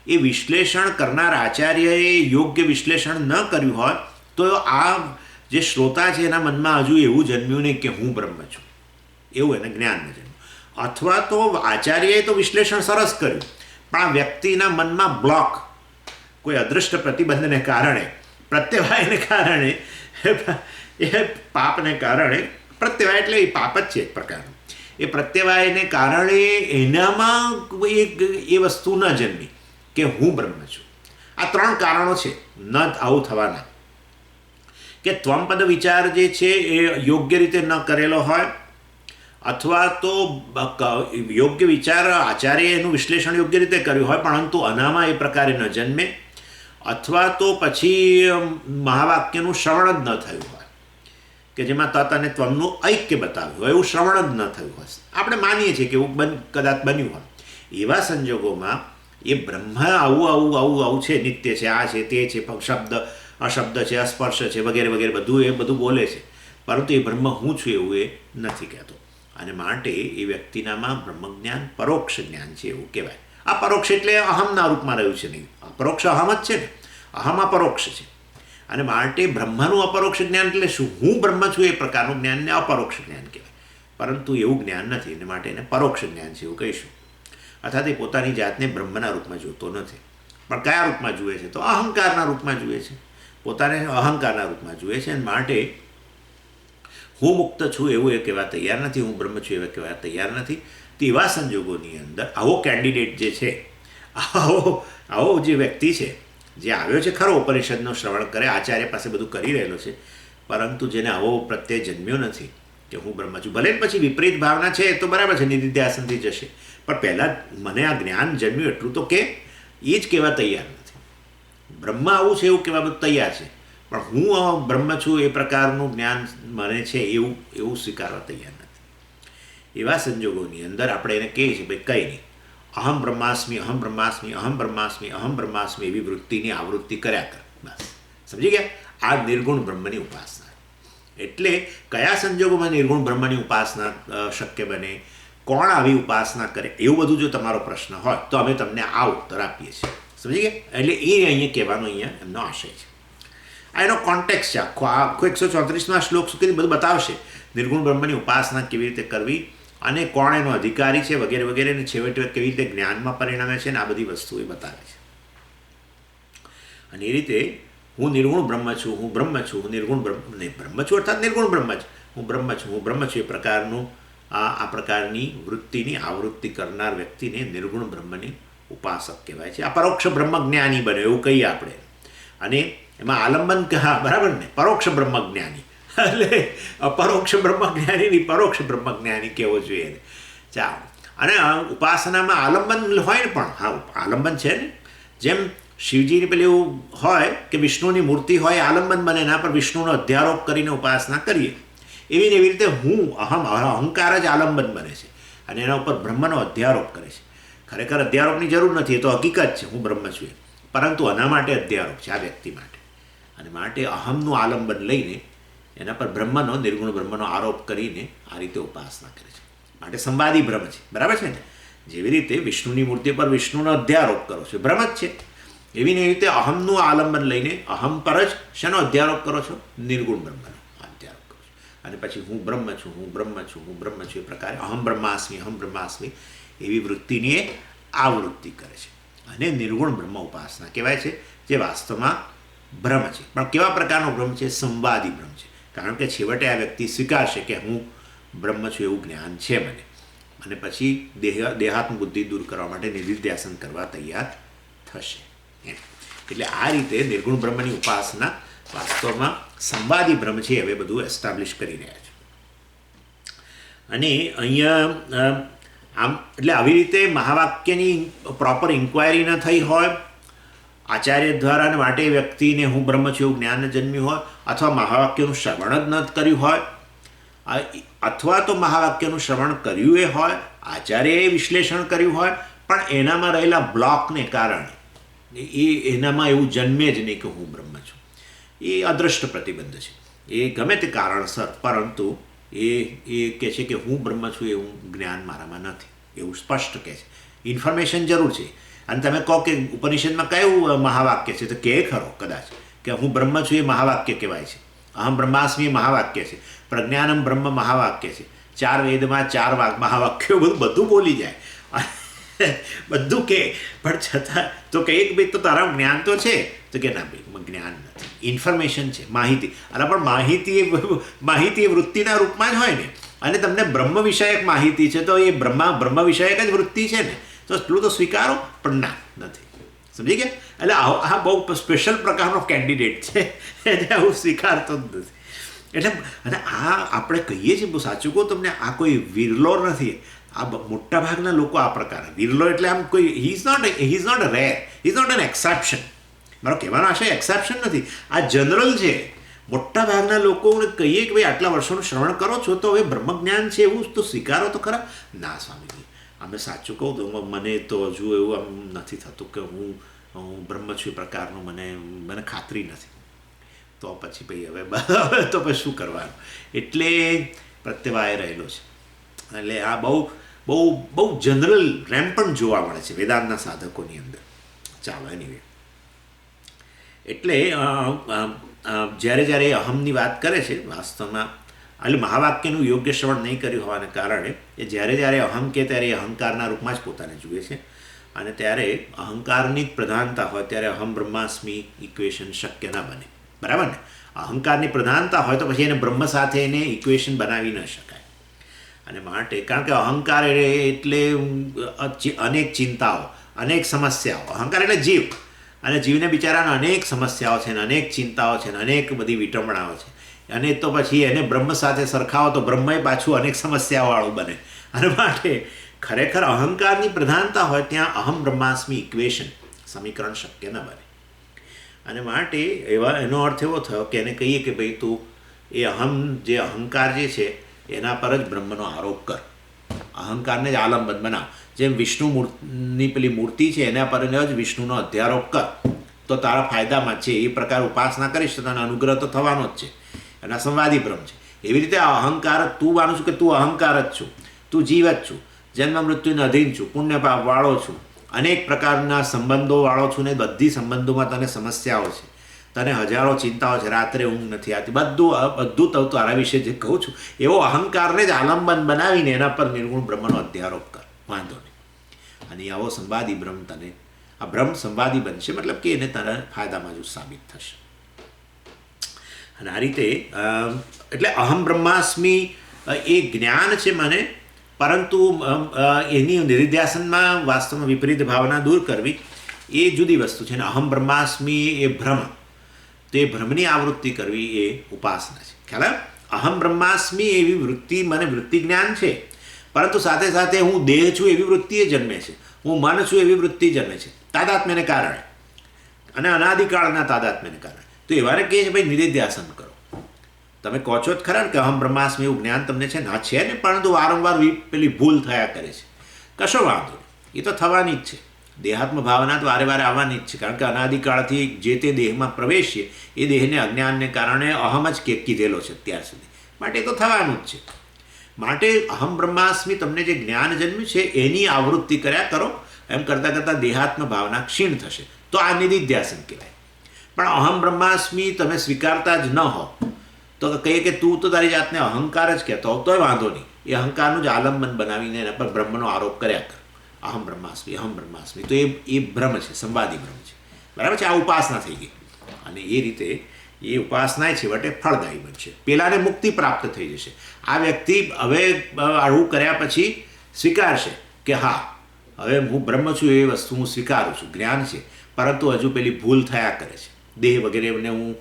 એ વિશ્લેષણ કરનાર આચાર્યએ યોગ્ય વિશ્લેષણ ન કર્યું હોય તો આ જે શ્રોતા છે એના મનમાં હજુ એવું જન્મ્યું નહીં કે હું બ્રહ્મ છું, એવું એને જ્ઞાન ન જન્મ્યું. અથવા તો આચાર્યએ તો વિશ્લેષણ સરસ કર્યું, પણ આ વ્યક્તિના મનમાં બ્લોક, કોઈ અદૃષ્ટ પ્રતિબંધને કારણે, પ્રત્યવાયને કારણે, એ પાપને કારણે, પ્રત્યવાય એટલે એ પાપ જ છે એક પ્રકારનું, એ પ્રત્યવાયને કારણે એનામાં એ વસ્તુ ન જન્મી કે હું બ્રહ્મ છું. આ 3 કારણો છે ન આવું થવાના, કે ત્વમપદ વિચાર જે છે એ યોગ્ય રીતે ન કરેલો હોય, અથવા તો યોગ્ય વિચાર આચાર્યએ એનું વિશ્લેષણ યોગ્ય રીતે કર્યું હોય પરંતુ અનામાં એ પ્રકારે ન જન્મે, અથવા તો પછી મહાવાક્યનું શ્રવણ જ ન થયું હોય કે જેમાં તત અને ત્વમનું ઐક્ય બતાવ્યું હોય, એવું શ્રવણ જ ન થયું હોય. આપણે માનીએ છીએ કે એવું કદાચ બન્યું હોય. એવા સંજોગોમાં એ બ્રહ્મ આવું છે, નિત્ય છે, આ છે, તે છે, શબ્દ અશબ્દ છે, અસ્પર્શ છે, વગેરે વગેરે બધું બોલે છે, પરંતુ એ બ્રહ્મ હું છું એવું એ નથી કહેતો. અને માટે એ વ્યક્તિનામાં બ્રહ્મજ્ઞાન પરોક્ષ જ્ઞાન છે એવું કહેવાય. આ પરોક્ષ એટલે અહમના રૂપમાં રહ્યું છે નહીં, અપરોક્ષ અહમ જ છે ને, અહમ અપરોક્ષ છે. અને માટે બ્રહ્મનું અપરોક્ષ જ્ઞાન એટલે શું? હું બ્રહ્મ છું એ પ્રકારનું જ્ઞાનને અપરોક્ષ જ્ઞાન કહેવાય. પરંતુ એવું જ્ઞાન નથી, એને માટે એને પરોક્ષ જ્ઞાન છે એવું કહીશું. અર્થાત એ પોતાની જાતને બ્રહ્મના રૂપમાં જોતો નથી, પણ કયા રૂપમાં જુએ છે? તો અહંકારના રૂપમાં જુએ છે, પોતાને અહંકારના રૂપમાં જુએ છે. અને માટે હું મુક્ત છું એવું એ કહેવા તૈયાર નથી, હું બ્રહ્મ છું એવું કહેવા તૈયાર નથી. તેવા સંજોગોની અંદર આવો કેન્ડિડેટ જે છે, આવો જે વ્યક્તિ છે, જે આવ્યો છે ખરો ઉપનિષદનું શ્રવણ કરે, આચાર્ય પાસે બધું કરી રહેલો છે, પરંતુ જેને આવો પ્રત્યય જન્મ્યો નથી કે હું બ્રહ્મ છું. ભલે પછી વિપરીત ભાવના છે તો બરાબર છે, નિધિધ્યાસનથી જશે, પણ પહેલાં મને આ જ્ઞાન જન્મ્યું એટલું તો કે એ જ કહેવા તૈયાર નથી. બ્રહ્મ આવું છે એવું કહેવા બધું તૈયાર છે, પણ હું બ્રહ્મ છું એ પ્રકારનું જ્ઞાન મને છે એવું સ્વીકારવા તૈયાર નથી. એવા સંજોગોની અંદર આપણે એને કહીએ છીએ ભાઈ કંઈ નહીં, અહમ બ્રહ્માસ્મિ અહમ બ્રહ્માસ્મિ અહમ બ્રહ્માસ્મિ અહમ બ્રહ્માસ્મિ એવી વૃત્તિની આવૃત્તિ કર્યા કર, બસ. સમજી ગયા? આ નિર્ગુણ બ્રહ્મની ઉપાસના. એટલે કયા સંજોગોમાં નિર્ગુણ બ્રહ્મની ઉપાસના શક્ય બને, કોણ આવી ઉપાસના કરે, એવું બધું જો તમારો પ્રશ્ન હોય તો અમે તમને આ ઉત્તર આપીએ છીએ. સમજી ગયા? એટલે એ અહીંયા કહેવાનો અહીંયા એમનો આશય છે. આ એનો કોન્ટેક્ટ છે આખો 134માં શ્લોક સુધી બધું બતાવશે નિર્ગુણ બ્રહ્મની ઉપાસના કેવી રીતે કરવી અને કોણ એનો અધિકારી છે વગેરે વગેરે, અને છેવટે કેવી રીતે જ્ઞાનમાં પરિણમે છે ને આ બધી વસ્તુ એ બતાવે છે. અને એ રીતે હું નિર્ગુણ બ્રહ્મ છું, હું બ્રહ્મ છું, હું નિર્ગુણ બ્રહ્મ નહીં, બ્રહ્મ છું અર્થાત નિર્ગુણ બ્રહ્મ જ, હું બ્રહ્મ છું, હું બ્રહ્મ છું એ પ્રકારનું આ પ્રકારની વૃત્તિની આવૃત્તિ કરનાર વ્યક્તિને નિર્ગુણ બ્રહ્મની ઉપાસક કહેવાય છે. આ પરોક્ષ બ્રહ્મજ્ઞાની બને એવું કહીએ આપણે. અને એમાં આલંબન કહા બરાબર ને, પરોક્ષ બ્રહ્મજ્ઞાની, એટલે અપરોક્ષ બ્રહ્મજ્ઞાની પરોક્ષ બ્રહ્મજ્ઞાની કહેવો જોઈએ એને. ચાલો, અને ઉપાસનામાં આલંબન હોય ને, પણ હા આલંબન છે ને, જેમ શિવજીની પેલી એવું હોય કે વિષ્ણુની મૂર્તિ હોય આલંબન બને, એના પર વિષ્ણુનો અધ્યારોપ કરીને ઉપાસના કરીએ, એવી ને એવી રીતે હું અહંકાર જ આલંબન બને છે અને એના ઉપર બ્રહ્મનો અધ્યારોપ કરે છે. ખરેખર અધ્યારોપની જરૂર નથી, એ તો હકીકત છે, હું બ્રહ્મ છું, પરંતુ આના માટે અધ્યારોપ છે આ વ્યક્તિ માટે. અને માટે અહમનું આલંબન લઈને એના પર બ્રહ્મનો નિર્ગુણ બ્રહ્મનો આરોપ કરીને આ રીતે ઉપાસના કરે છે. માટે સંવાદી બ્રહ્મ છે, બરાબર છે ને? જેવી રીતે વિષ્ણુની મૂર્તિ પર વિષ્ણુનો અધ્યારોપ કરો છો, બ્રહ્મ જ છે, એવી ને એવી રીતે અહમનું આલંબન લઈને અહમ પર જ શેનો અધ્યારોપ કરો છો? નિર્ગુણ બ્રહ્મનો અધ્યારોપ કરો છો. અને પછી હું બ્રહ્મ છું, હું બ્રહ્મ છું, હું બ્રહ્મ છું એ પ્રકારે અહમ બ્રહ્માસ્મિ એવી વૃત્તિની એ આવૃત્તિ કરે છે. અને નિર્ગુણ બ્રહ્મ ઉપાસના કહેવાય છે, જે વાસ્તવમાં બ્રહ્મ છે. પણ કેવા પ્રકારનો બ્રહ્મ છે? સંવાદી બ્રહ્મ છે. કારણ કે છેવટે આ વ્યક્તિ સ્વીકારશે કે હું બ્રહ્મ છું એવું જ્ઞાન છે મને, અને પછી દેહાત્મ બુદ્ધિ દૂર કરવા માટે નિધિધ્યાસન કરવા તૈયાર થશે. એટલે આ રીતે નિર્ગુણ બ્રહ્મની ઉપાસના વાસ્તવમાં સંવાદી બ્રહ્મ છે હવે બધું એસ્ટાબ્લિશ કરી રહ્યા છે. અને અહીંયા આમ એટલે આવી રીતે મહાવાક્યની પ્રોપર ઇન્ક્વાયરી ન થઈ હોય આચાર્ય દ્વારા, અને માટે વ્યક્તિને હું બ્રહ્મ છું એવું જ્ઞાન જન્મ્યું હોય, અથવા મહાવાક્યનું શ્રવણ જ ન કર્યું હોય, અથવા તો મહાવાક્યનું શ્રવણ કર્યું એ હોય, આચાર્યએ વિશ્લેષણ કર્યું હોય, પણ એનામાં રહેલા બ્લોકને કારણે એનામાં એવું જન્મે જ નહીં કે હું બ્રહ્મ છું. એ અદ્રષ્ટ પ્રતિબંધ છે. એ ગમે તે કારણસર, પરંતુ એ કહે છે કે હું બ્રહ્મ છું એવું જ્ઞાન મારામાં નથી, એવું સ્પષ્ટ કહે છે. ઇન્ફોર્મેશન જરૂર છે. અને તમે કહો કે ઉપનિષદમાં કયું મહાવાક્ય છે, તો કહે ખરો કદાચ કે હું બ્રહ્મ છું એ મહાવાક્ય કહેવાય છે, અહમ બ્રહ્માસ્મિ એ મહાવાક્ય છે, પ્રજ્ઞાનમ બ્રહ્મ મહાવાક્ય છે, 4 વેદમાં 4 મહાવાક્યો બધું બોલી જાય, બધું કે, પણ છતાં તો કે એક ભાઈ તો તારા જ્ઞાન તો છે, તો કે ના ભાઈ જ્ઞાન નથી, ઇન્ફોર્મેશન છે, માહિતી. અને પણ માહિતી એ વૃત્તિના રૂપમાં જ હોય ને, અને તમને બ્રહ્મ વિષયક માહિતી છે તો એ બ્રહ્મ વિષયક જ વૃત્તિ છે ને, તો એટલું તો સ્વીકારો. પણ ના, નથી. સમજી ગયા? એટલે આ બહુ સ્પેશિયલ પ્રકારનો કેન્ડિડેટ છે, એને આવું સ્વીકારતો જ નથી. એટલે અને આ આપણે કહીએ છીએ, બહુ સાચું કહું તમને, આ કોઈ વિરલો નથી. આ મોટા ભાગના લોકો આ પ્રકાર, વિરલો એટલે આમ કોઈ he is not rare, he is not an exception. મારો કહેવાનો આશય એક્સેપ્શન નથી, આ જનરલ છે. મોટા ભાગના લોકોને કહીએ કે ભાઈ આટલા વર્ષોનું શ્રવણ કરો છો તો હવે બ્રહ્મજ્ઞાન છે એવું તો સ્વીકારો તો ખરા. ના સ્વામીજી, અમે સાચું કહું તો મને તો હજુ એવું આમ નથી થતું કે હું બ્રહ્મ છું એ પ્રકારનું મને ખાતરી નથી. તો પછી ભાઈ હવે તો પછી શું કરવાનું? એટલે પ્રત્યવાય રહેલો છે. એટલે આ બહુ જનરલ રેમ્પન્ટ જોવા મળે છે વેદાંતના સાધકોની અંદર. ચાલો, એનીવે, એટલે જ્યારે અહમની વાત કરે છે, વાસ્તવમાં એટલે મહાવાક્યનું યોગ્ય શ્રવણ નહીં કર્યું હોવાને કારણે એ જ્યારે અહમ કે ત્યારે એ અહંકારના રૂપમાં જ પોતાને જુએ છે. અને ત્યારે અહંકારની જ પ્રધાનતા હોય ત્યારે અહમ બ્રહ્માસ્મિ ઇક્વેશન શક્ય ન બને, બરાબર ને? અહંકારની પ્રધાનતા હોય તો પછી એને બ્રહ્મ સાથે એને ઇક્વેશન બનાવી ન શકાય. અને માટે કારણ કે અહંકાર એટલે અનેક ચિંતાઓ, અનેક સમસ્યાઓ. અહંકાર એટલે જીવ, અને જીવને બિચારાને અનેક સમસ્યાઓ છે, ને અનેક ચિંતાઓ છે, ને અનેક બધી વિટંબણાઓ છે. અને તો પછી એને બ્રહ્મ સાથે સરખાવો તો બ્રહ્મય પાછું અનેક સમસ્યાવાળું બને. અને માટે ખરેખર અહંકારની પ્રધાનતા હોય ત્યાં અહમ બ્રહ્માસ્મિ ઇક્વેશન, સમીકરણ શક્ય ન બને. અને માટે એનો અર્થ એવો થયો કે એને કહીએ કે ભાઈ તું એ જે અહંકાર જે છે એના પર જ બ્રહ્મનો આરોપ કર, અહંકારને જ આલંબન બનાવ. જેમ વિષ્ણુની પેલી મૂર્તિ છે એના પર જ વિષ્ણુનો અધ્યારોપ કર તો તારા ફાયદામાં છે. એ પ્રકાર ઉપાસના કરીશ તો તને અનુગ્રહ તો થવાનો જ છે. અને આ સંવાદી બ્રહ્મ છે. એવી રીતે આ અહંકાર, તું માનું છું કે તું અહંકાર જ છું, તું જીવ જ છું, જન્મ મૃત્યુને અધીન છું, પુણ્ય પાપ વાળો છું, અનેક પ્રકારના સંબંધો વાળો છું, ને બધી સંબંધોમાં તને સમસ્યાઓ છે, તને હજારો ચિંતાઓ છે, રાત્રે ઊંઘ નથી આવતી, બધું તારા વિશે જે કહું છું એવો અહંકારને જ આલંબન બનાવીને એના પર નિર્ગુણ બ્રહ્મનો અધ્યારોપ કર, વાંધો નહીં. અને આવો સંવાદી બ્રહ્મ તને, આ બ્રહ્મ સંવાદી બનશે, મતલબ કે એને તારા ફાયદામાં જ સાબિત થશે. અને આ રીતે એટલે અહમ બ્રહ્માસ્મિ એ જ્ઞાન છે મને, પરંતુ એની નિધિધ્યાસનમાં વાસ્તવમાં વિપરીત ભાવના દૂર કરવી એ જુદી વસ્તુ છે. ને અહમ બ્રહ્માસ્મિ એ ભ્રમ, તો એ ભ્રમની આવૃત્તિ કરવી એ ઉપાસના છે. ખ્યાલ? અહમ બ્રહ્માસ્મિ એવી વૃત્તિ, મને વૃત્તિ જ્ઞાન છે, પરંતુ સાથે સાથે હું દેહ છું એવી વૃત્તિ એ જન્મે છે, હું મન છું એવી વૃત્તિ જન્મે છે, તાદાત્મ્યને કારણે અને અનાદિકાળના તાદાત્મ્યને કારણે. તો એવાને કહે છે ભાઈ નિધિધ્યાસન કરો. તમે કહો છો જ ખરા ને કે અહમ બ્રહ્માસ્મિ એવું જ્ઞાન તમને છે ના છે ને, પરંતુ વારંવાર પેલી ભૂલ થયા કરે છે. કશો વાંધો નહીં, એ તો થવાની જ છે. દેહાત્મ ભાવના તો વારે વારે આવવાની જ છે, કારણ કે અનાદિકાળથી જે તે દેહમાં પ્રવેશીએ એ દેહને અજ્ઞાનને કારણે અહમ જ કીધેલો છે અત્યાર સુધી, માટે એ તો થવાનું જ છે. માટે અહમ બ્રહ્માસ્મિ તમને જે જ્ઞાન જન્મ્યું છે એની આવૃત્તિ કર્યા કરો. એમ કરતાં કરતાં દેહાત્મ ભાવના ક્ષીણ થશે, તો આ નિધિધ્યાસન કહેવાય. પણ અહમ બ્રહ્માસ્મિ તમે સ્વીકારતા જ ન હો તો કહીએ કે તું તો તારી જાતને અહંકાર જ કહેતો હો તોય વાંધો નહીં, એ અહંકારનું જ આલંબન બનાવીને એના પર બ્રહ્મનો આરોપ કર્યા કર. અહમ બ્રહ્માસ્મિ, અહમ બ્રહ્માસ્મિ, તો એ ભ્રમ છે, સંવાદી ભ્રમ છે. બરાબર છે? આ ઉપાસના થઈ ગઈ. અને એ રીતે એ ઉપાસના છેવટે ફળદાયી બનશે. પેલાને મુક્તિ પ્રાપ્ત થઈ જશે. આ વ્યક્તિ હવે આવું કર્યા પછી સ્વીકારશે કે હા, હવે હું બ્રહ્મ છું એ વસ્તુ હું સ્વીકારું છું, જ્ઞાન છે, પરંતુ હજુ પેલી ભૂલ થયા કરે છે, દેહ વગેરેને હું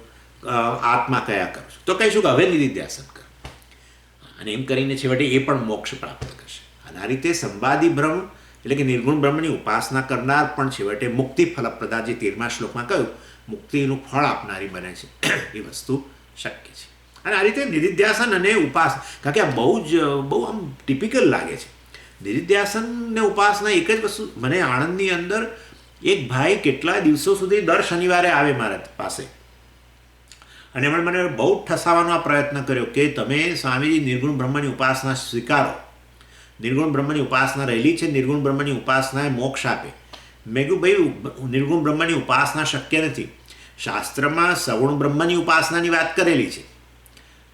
આત્મા કયા કરું છું. તો કહીશું કે હવે નિધિધ્યાસન કર. અને એમ કરીને છેવટે એ પણ મોક્ષ પ્રાપ્ત કરશે. અને આ રીતે સંવાદી બ્રહ્મ એટલે કે નિર્ગુણ બ્રહ્મની ઉપાસના કરનાર પણ છેવટે મુક્તિ ફલપ્રદા, જે 13મા શ્લોકમાં કહ્યું, મુક્તિનું ફળ આપનારી બને છે. એ વસ્તુ શક્ય છે. અને આ રીતે નિધિધ્યાસન અને ઉપાસના, કારણ કે આ બહુ આમ ટિપિકલ લાગે છે. નિધિધ્યાસન ને ઉપાસના એક જ વસ્તુ. મને આણંદની અંદર એક ભાઈ કેટલા દિવસો સુધી દર શનિવારે આવે મારા પાસે, અને એમણે મને બહુ ઠસાવવાનો આ પ્રયત્ન કર્યો કે તમે સ્વામીજી નિર્ગુણ બ્રહ્મની ઉપાસના સ્વીકારો, નિર્ગુણ બ્રહ્મની ઉપાસના રહેલી છે, નિર્ગુણ બ્રહ્મની ઉપાસના એ મોક્ષ આપે. મેં કહ્યું ભાઈ નિર્ગુણ બ્રહ્મની ઉપાસના શક્ય નથી. શાસ્ત્રમાં સગુણ બ્રહ્મની ઉપાસનાની વાત કરેલી છે,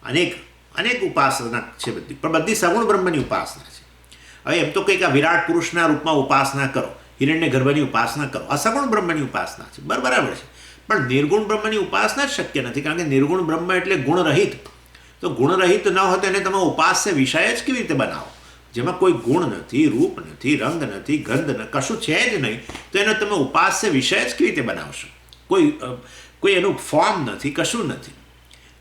અનેક ઉપાસના છે બધી, પણ બધી સગુણ બ્રહ્મની ઉપાસના છે. હવે એમ તો કંઈક આ વિરાટ પુરુષના રૂપમાં ઉપાસના કરો, હિરણ્ય ગર્ભની ઉપાસના કરો, આ સગુણ બ્રહ્મની ઉપાસના છે, બરાબર છે. પણ નિર્ગુણ બ્રહ્મની ઉપાસના જ શક્ય નથી, કારણ કે નિર્ગુણ બ્રહ્મ એટલે ગુણરહિત. તો ગુણરહિત ન હોય તો એને તમે ઉપાસ્ય વિષય જ કેવી રીતે બનાવો, જેમાં કોઈ ગુણ નથી, રૂપ નથી, રંગ નથી, ગંધ કશું છે જ નહીં, તો એને તમે ઉપાસ્ય વિષય જ કેવી રીતે બનાવશો? કોઈ એનું ફોર્મ નથી, કશું નથી.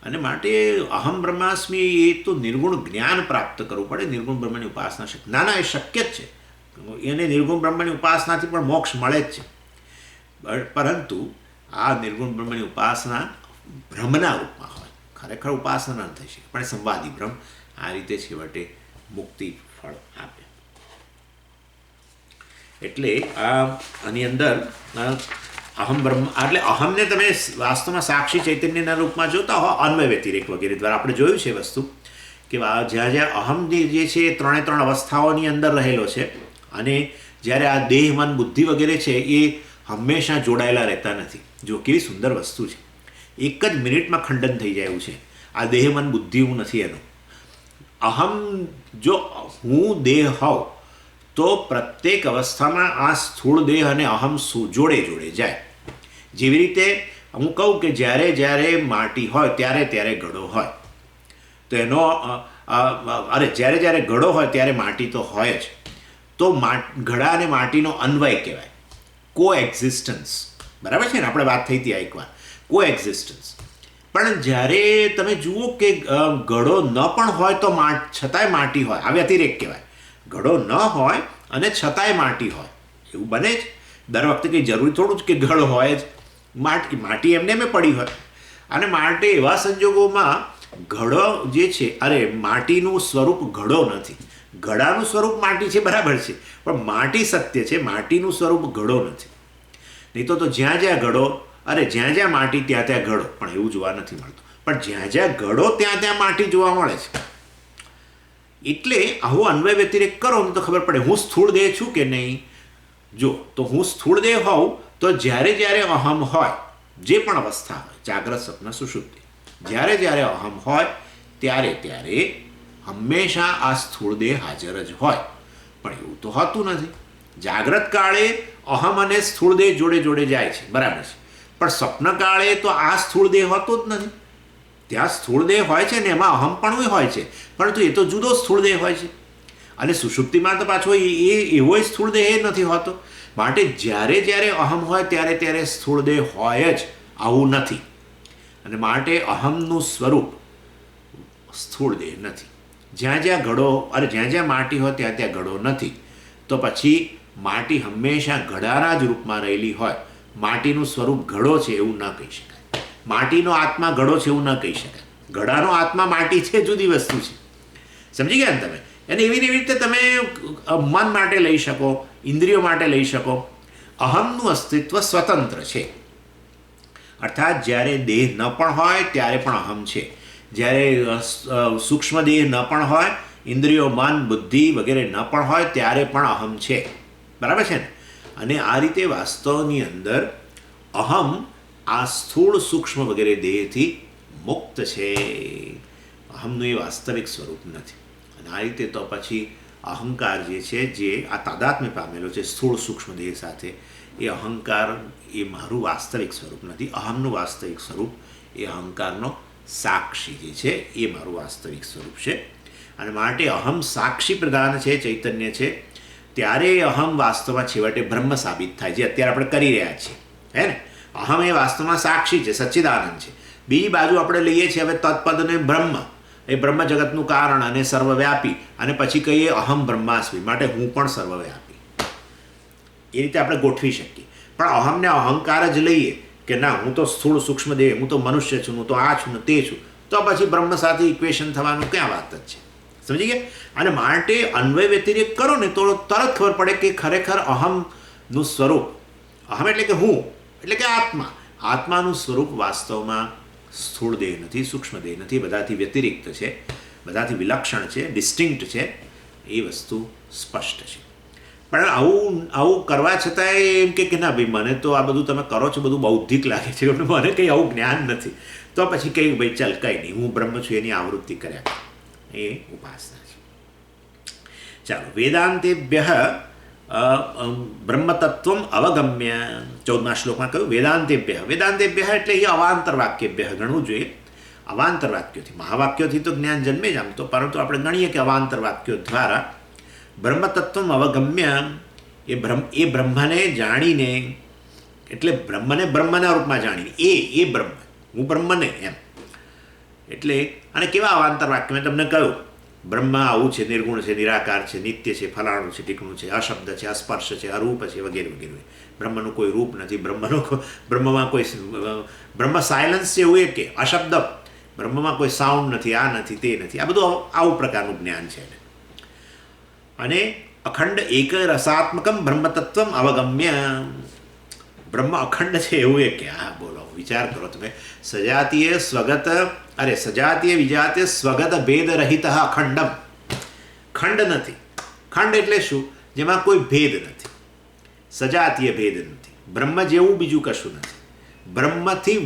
અને માટે અહમ બ્રહ્માસ્મિ એ તો નિર્ગુણ જ્ઞાન પ્રાપ્ત કરવું પડે. નિર્ગુણ બ્રહ્મની ઉપાસના શક્ય ના, એ શક્ય જ છે. એને નિર્ગુણ બ્રહ્મની ઉપાસનાથી પણ મોક્ષ મળે જ છે. પરંતુ આ નિર્ગુણ બ્રહ્મની ઉપાસના ભ્રમના રૂપમાં હોય, ખરેખર ઉપાસના ન થઈ શકે, પણ સંવાદી બ્રહ્મ આ રીતે છેવટે મુક્તિ ફળ આપે. એટલે આની અંદર અહમ બ્રહ્મ એટલે અહમને તમે વાસ્તવમાં સાક્ષી ચૈતન્યના રૂપમાં જોતા હો, અન્વય વ્યતિરેક વગેરે દ્વારા આપણે જોયું છે વસ્તુ કે જ્યાં જ્યાં અહમ જે છે એ 3 અવસ્થાઓની અંદર રહેલો છે. અને જ્યારે આ દેહ, મન, બુદ્ધિ વગેરે છે એ હંમેશા જોડાયેલા રહેતા નથી. જો કેવી સુંદર વસ્તુ છે, એક જ મિનિટમાં ખંડન થઈ જાય એવું છે. આ દેહ, મન, બુદ્ધિ હું નથી એનું. અહમ, જો હું દેહ હોઉં તો પ્રત્યેક અવસ્થામાં આ સ્થૂળ દેહ અને અહમ જોડે જાય. જેવી રીતે હું કહું કે જ્યારે જ્યારે માટી હોય ત્યારે ત્યારે ઘડો હોય, તો એનો જ્યારે જ્યારે ઘડો હોય ત્યારે માટી તો હોય જ. તો ઘડા અને માટીનો અન્વય કહેવાય, કો એક્ઝિસ્ટન્સ. બરાબર છે ને? આપણે વાત થઈ હતી એકવાર, કો એક્ઝિસ્ટન્સ. પણ જ્યારે તમે જુઓ કે ઘડો ન પણ હોય તો છતાંય માટી હોય, આ વ્યતિરેક કહેવાય. ઘડો ન હોય અને છતાંય માટી હોય, એવું બને જ. દર વખતે કંઈ જરૂરી થોડું જ કે ઘડો હોય જ. માટી એમને મેં પડી હોય. અને માટે એવા સંજોગોમાં ઘડો જે છે, અરે માટીનું સ્વરૂપ ઘડો નથી. ઘડાનું સ્વરૂપ માટી છે, બરાબર છે, પણ માટી સત્ય છે, માટીનું સ્વરૂપ ઘડો નથી. નહીં તો જ્યાં જ્યાં ઘડો, અરે જ્યાં જ્યાં માટી ત્યાં ત્યાં ઘડો, પણ એવું જોવા નથી મળતું. પણ જ્યાં જ્યાં ઘડો ત્યાં ત્યાં માટી જોવા મળે છે. એટલે આવો અન્વય વ્યતિરેક કરો ને તો ખબર પડે હું સ્થૂળ દેહ છું કે નહીં. જો તો હું સ્થૂળ દેહ હોઉં તો જ્યારે જ્યારે અહમ હોય, જે પણ અવસ્થા હોય, જાગ્રત, સ્વપ્ન, સુષુપ્તિ, જ્યારે જ્યારે અહમ હોય ત્યારે ત્યારે હંમેશા આ સ્થૂળ દેહ હાજર જ હોય. પણ એવું તો હોતું નથી. જાગ્રત કાળે અહમ અને સ્થૂળ દેહ જોડે જોડે જાય છે, બરાબર છે, પણ સ્વપ્ન કાળે તો આ સ્થૂળ દેહ હોતો જ નથી. ત્યાં સ્થૂળ દેહ હોય છે ને એમાં અહમ પણ હોય છે, પરંતુ એ તો જુદો સ્થૂળ દેહ હોય છે. અને સુષુપ્તિમાં તો પાછો એ એવો સ્થૂળ દેહ નથી હોતો. માટે જ્યારે જ્યારે અહમ હોય ત્યારે ત્યારે સ્થૂળ દેહ હોય જ, આવું નથી. અને માટે અહમનું સ્વરૂપ સ્થૂળ દેહ નથી. જ્યાં જ્યાં ઘડો, અરે જ્યાં જ્યાં માટી હોય ત્યાં ત્યાં ઘડો નથી, તો પછી માટી હંમેશા ઘડાના જ રૂપમાં રહેલી હોય. માટીનું સ્વરૂપ ઘડો છે એવું ન કહી શકાય. માટીનો આત્મા ઘડો છે એવું ન કહી શકાય. ઘડાનો આત્મા માટી છે, જુદી વસ્તુ છે. સમજી ગયા ને તમે? અને એવી રીતે તમે મન માટે લઈ શકો, ઇન્દ્રિયો માટે લઈ શકો. અહમનું અસ્તિત્વ સ્વતંત્ર છે. અર્થાત જ્યારે દેહ ન પણ હોય ત્યારે પણ અહમ છે. જ્યારે સૂક્ષ્મ દેહ ન પણ હોય, ઇન્દ્રિયો, મન, બુદ્ધિ વગેરે ન પણ હોય ત્યારે પણ અહમ છે. બરાબર છે ને? અને આ રીતે વાસ્તવની અંદર અહમ આ સ્થૂળ, સૂક્ષ્મ વગેરે દેહથી મુક્ત છે. અહમનું એ વાસ્તવિક સ્વરૂપ નથી. અને આ રીતે તો પછી અહંકાર જે છે, જે આ તાદાત્મ્ય પામેલો છે સ્થૂળ સૂક્ષ્મ દેહ સાથે, એ અહંકાર એ મારું વાસ્તવિક સ્વરૂપ નથી. અહમનું વાસ્તવિક સ્વરૂપ એ અહંકારનો સાક્ષી જે છે એ મારું વાસ્તવિક સ્વરૂપ છે. અને માટે અહમ સાક્ષી પ્રધાન છે, ચૈતન્ય છે, ત્યારે અહમ વાસ્તવમાં છેવટે બ્રહ્મ સાબિત થાય, જે અત્યારે આપણે કરી રહ્યા છીએ. હે ને? અહમ એ વાસ્તવમાં સાક્ષી છે, સચ્ચિદાનંદ છે. બીજી બાજુ આપણે લઈએ છીએ હવે તત્પદ અને બ્રહ્મ, એ બ્રહ્મ જગતનું કારણ અને સર્વવ્યાપી, અને પછી કહીએ અહમ બ્રહ્માસ્મિ, માટે હું પણ સર્વવ્યાપી. એ રીતે આપણે ગોઠવી શકીએ. પણ અહમને અહંકાર જ લઈએ કે ના હું તો સ્થૂળ સૂક્ષ્મ દેહ, હું તો મનુષ્ય છું, હું તો આ છું ને તે છું, તો પછી બ્રહ્મ સાથે ઇક્વેશન થવાનું ક્યાં વાત જ છે. સમજી ગયા? અને માટે અન્વય વ્યતિરેક કરો ને તો તરત ખબર પડે કે ખરેખર અહમનું સ્વરૂપ, અહમ એટલે કે હું, એટલે કે આત્મા, આત્માનું સ્વરૂપ વાસ્તવમાં સ્થૂળ દેહ નથી, સૂક્ષ્મ દેહ નથી, બધાથી વ્યતિરિક્ત છે, બધાથી વિલક્ષણ છે, ડિસ્ટિંક્ટ છે. એ વસ્તુ સ્પષ્ટ છે. પણ આવું કરવા છતાંય એમ કે ના ભાઈ મને તો આ બધું તમે કરો છો બધું બૌદ્ધિક લાગે છે, મને કંઈ આવું જ્ઞાન નથી. તો પછી કંઈ ભાઈ ચાલ કંઈ નહીં, હું બ્રહ્મ છું એની આવૃત્તિ કર્યા, એ ઉપાસના છે. ચાલો, વેદાંતેભ્ય બ્રહ્મતત્વમ અવગમ્ય 14મા શ્લોકમાં કહ્યું વેદાંતેભ્ય. વેદાંતેભ્ય એટલે એ અવાંતર વાક્યભ્ય ગણવું જોઈએ. અવાંતર વાક્યોથી, મહાવાક્યોથી તો જ્ઞાન જન્મે જ આમ તો, પરંતુ આપણે ગણીએ કે અવાંતર વાક્યો દ્વારા બ્રહ્મતત્વમ અવગમ્ય, એ બ્રહ્મને જાણીને, એટલે બ્રહ્મને બ્રહ્મના રૂપમાં જાણીને, એ બ્રહ્મ, હું બ્રહ્મને એમ. એટલે અને કેવા અવાંતર વાક્ય મેં તમને કહ્યું, બ્રહ્મ આવું છે, નિર્ગુણ છે, નિરાકાર છે, નિત્ય છે, ફલાણું છે, ટીકણું છે, અશબ્દ છે, અસ્પર્શ છે, અરૂપ છે, વગેરે વગેરે. બ્રહ્મનું કોઈ રૂપ નથી, બ્રહ્મમાં કોઈ, બ્રહ્મ સાયલન્સ છે એવું, એ કે અશબ્દ, બ્રહ્મમાં કોઈ સાઉન્ડ નથી, આ નથી, તે નથી. આ બધું આવું પ્રકારનું જ્ઞાન છે. અને અખંડ એક રસાત્મકમ બ્રહ્મતત્વમ અવગમ્ય, બ્રહ્મ અખંડ છે એવું એ કે, હા બોલો, વિચાર કરો તમે. સજાતીય સ્વગત, અરે સજાતીય વિજાતીય સ્વગત ભેદ રહિત અખંડમ. ખંડ નથી. ખંડ એટલે શું? જેમાં કોઈ ભેદ નથી, સજાતીય ભેદ નથી, બ્રહ્મ જેવું બીજું કશું નથી, બ્રહ્મથી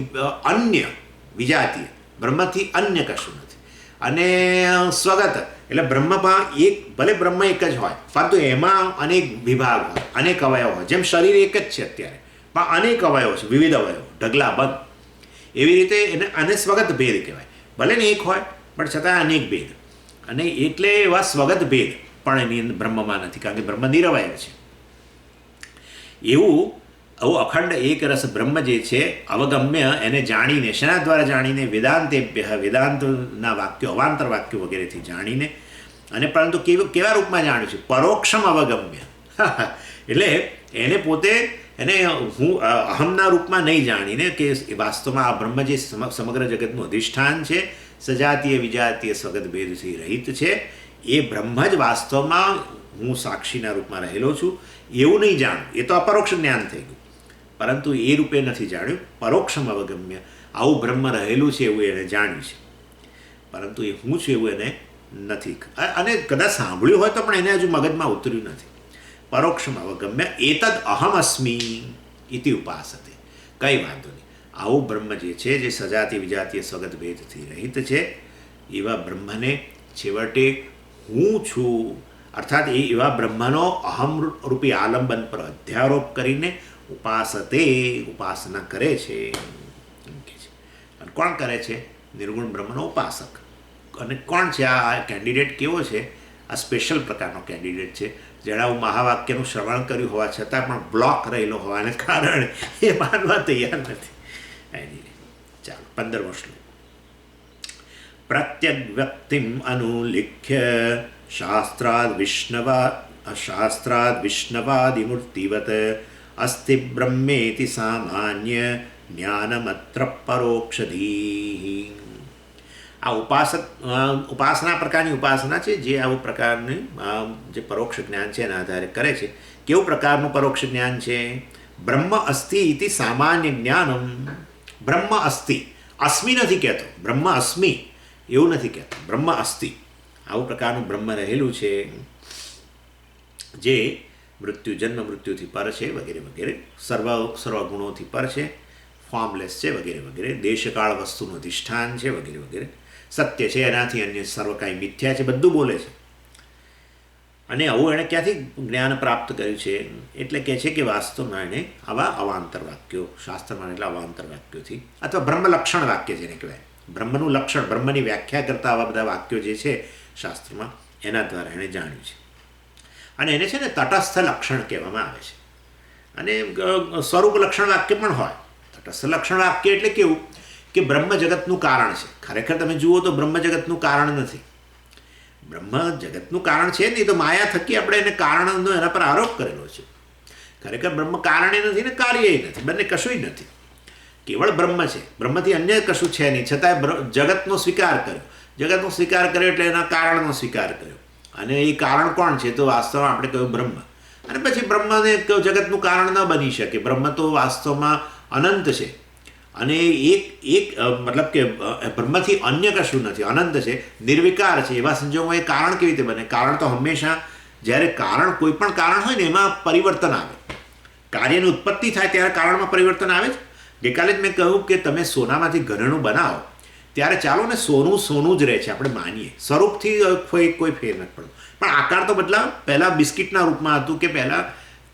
અન્ય, વિજાતીય, બ્રહ્મથી અન્ય કશું નથી. અને સ્વગત એટલે બ્રહ્મમાં એક, ભલે બ્રહ્મ એક જ હોય પરંતુ એમાં અનેક વિભાગ હોય, અનેક અવયવ હોય. જેમ શરીર એક જ છે અત્યારે, પણ અનેક અવયવ છે, વિવિધ અવયવ, ઢગલાબંધ. એવી રીતે એને આને સ્વગત ભેદ કહેવાય. ભલે ને એક હોય પણ છતાં અનેક ભેદ. અને એટલે એવા સ્વગત ભેદ પણ એની બ્રહ્મમાં નથી, કારણ કે બ્રહ્મ નિરવય છે. આવું અખંડ એક રસ બ્રહ્મ જે છે અવગમ્ય, એને જાણીને, શેના દ્વારા જાણીને? વેદાંતેભ્ય, વેદાંતના વાક્યો, અવાંતર વાક્યો વગેરેથી જાણીને. અને પરંતુ કેવા રૂપમાં જાણ્યું છે? પરોક્ષમ અવગમ્ય. એટલે એને પોતે એને હું અહમના રૂપમાં નહીં જાણીને કે વાસ્તવમાં આ બ્રહ્મ જે સમગ્ર જગતનું અધિષ્ઠાન છે, સજાતીય વિજાતીય સ્વગત ભેદથી રહિત છે, એ બ્રહ્મ જ વાસ્તવમાં હું સાક્ષીના રૂપમાં રહેલો છું એવું નહીં જાણું. એ તો અપરોક્ષ જ્ઞાન થઈ ગયું, પરંતુ એ રૂપે નથી જાણ્યું. પરોક્ષમ અવગમ્ય આવું બ્રહ્મ રહેલું છે એવું એને જાણ્યું છે, પરંતુ એ હું છું એવું એને નથી, અને કદાચ સાંભળ્યું હોય તો પણ એને હજુ મગજમાં ઉતર્યું નથી. પરોક્ષમ અવગમ્ય એતદ અહમ અસ્મી ઇતિ ઉપાસતે. કંઈ વાંધો નહીં, આવું બ્રહ્મ જે છે, જે સજાતીય વિજાતીય સ્વગત ભેદથી રહિત છે, એવા બ્રહ્મને છેવટે હું છું, અર્થાત એ એવા બ્રહ્મનો અહમ રૂપી આલંબન પર અધ્યારોપ કરીને ઉપાસતે ઉપાસના કરે છે એમ કે છે. અને કોણ કરે છે? નિર્ગુણ બ્રહ્મનો ઉપાસક. અને કોણ છે આ કેન્ડિડેટ? કેવો છે? આ સ્પેશિયલ પ્રકારનો કેન્ડિડેટ છે, જેણે હું મહાવાક્યનું શ્રવણ કર્યું હોવા છતાં પણ બ્લોક રહેલો હોવાને કારણે એ માનવા તૈયાર નથી. એની ચાલો 15મો શ્લોક. પ્રત્યગ વ્યક્તિમ અનુલિખ્ય શાસ્ત્રાદ વિષ્ણવાદિમૂર્તિવત અસ્તિ બ્રહ્મેતિ સામાન્ય જ્ઞાનમત્ર પરોક્ષધી. આ ઉપાસના પ્રકારની ઉપાસના છે, જે આવું પ્રકારની જે પરોક્ષ જ્ઞાન છે એના આધારે કરે છે. કેવું પ્રકારનું પરોક્ષ જ્ઞાન છે? બ્રહ્મ અસ્તિ ઇતિ સામાન્ય જ્ઞાનમ. બ્રહ્મ અસ્તિ, અસ્મિ નથી કહેતો, બ્રહ્મ અસ્મિ એવું નથી કહેતો, બ્રહ્મ અસ્તિ. આવું પ્રકારનું બ્રહ્મ રહેલું છે, જે જન્મ મૃત્યુથી પર છે વગેરે વગેરે, સર્વ ગુણોથી પર છે, ફોર્મલેસ છે વગેરે વગેરે, દેશકાળ વસ્તુનું અધિષ્ઠાન છે વગેરે વગેરે, સત્ય છે, એનાથી અન્ય સર્વ કાંઈ મિથ્યા છે, બધું બોલે છે. અને આવું એણે ક્યાંથી જ્ઞાન પ્રાપ્ત કર્યું છે? એટલે કહે છે કે વાસ્તવમાં એણે આવા અવાંતર વાક્યો, શાસ્ત્રમાં એટલે અવાંતર વાક્યોથી, અથવા બ્રહ્મલક્ષણ વાક્ય જેને કહેવાય, બ્રહ્મનું લક્ષણ, બ્રહ્મની વ્યાખ્યા કરતા આવા બધા વાક્યો જે છે શાસ્ત્રમાં, એના દ્વારા એણે જાણ્યું છે. અને એને છે ને તટસ્થ લક્ષણ કહેવામાં આવે છે. અને સ્વરૂપ લક્ષણ વાક્ય પણ હોય. તટસ્થ લક્ષણ વાક્ય એટલે કેવું કે બ્રહ્મ જગતનું કારણ છે. ખરેખર તમે જુઓ તો બ્રહ્મ જગતનું કારણ નથી. બ્રહ્મ જગતનું કારણ છે નહીં, તો માયા થકી આપણે એને કારણનો એના પર આરોપ કરેલો છે. ખરેખર બ્રહ્મ કારણે નથી ને કાર્યએ નથી, બંને કશુંય નથી, કેવળ બ્રહ્મ છે. બ્રહ્મથી અન્ય કશું છે નહીં, છતાંય જગતનો સ્વીકાર કર્યો. જગતનો સ્વીકાર કર્યો એટલે એના કારણનો સ્વીકાર કર્યો. અને એ કારણ કોણ છે? તો વાસ્તવમાં આપણે કહ્યું બ્રહ્મ. અને પછી બ્રહ્મને જગતનું કારણ ન બની શકે. બ્રહ્મ તો વાસ્તવમાં અનંત છે, અને એક મતલબ કે બ્રહ્મથી અન્ય કશું નથી, અનંત છે, નિર્વિકાર છે. એવા સંજોગોમાં એ કારણ કેવી રીતે બને? કારણ તો હંમેશા જ્યારે કોઈ પણ કારણ હોય ને એમાં પરિવર્તન આવે. કાર્યની ઉત્પત્તિ થાય ત્યારે કારણમાં પરિવર્તન આવે જ. ગઈકાલે જ મેં કહ્યું કે તમે સોનામાંથી ઘરેણું બનાવો ત્યારે ચાલો ને સોનું જ રહે છે, આપણે માનીએ, સ્વરૂપથી કોઈ ફેર નથી પડતો, પણ આકાર તો બદલાવ. પહેલાં બિસ્કિટના રૂપમાં હતું, કે પહેલાં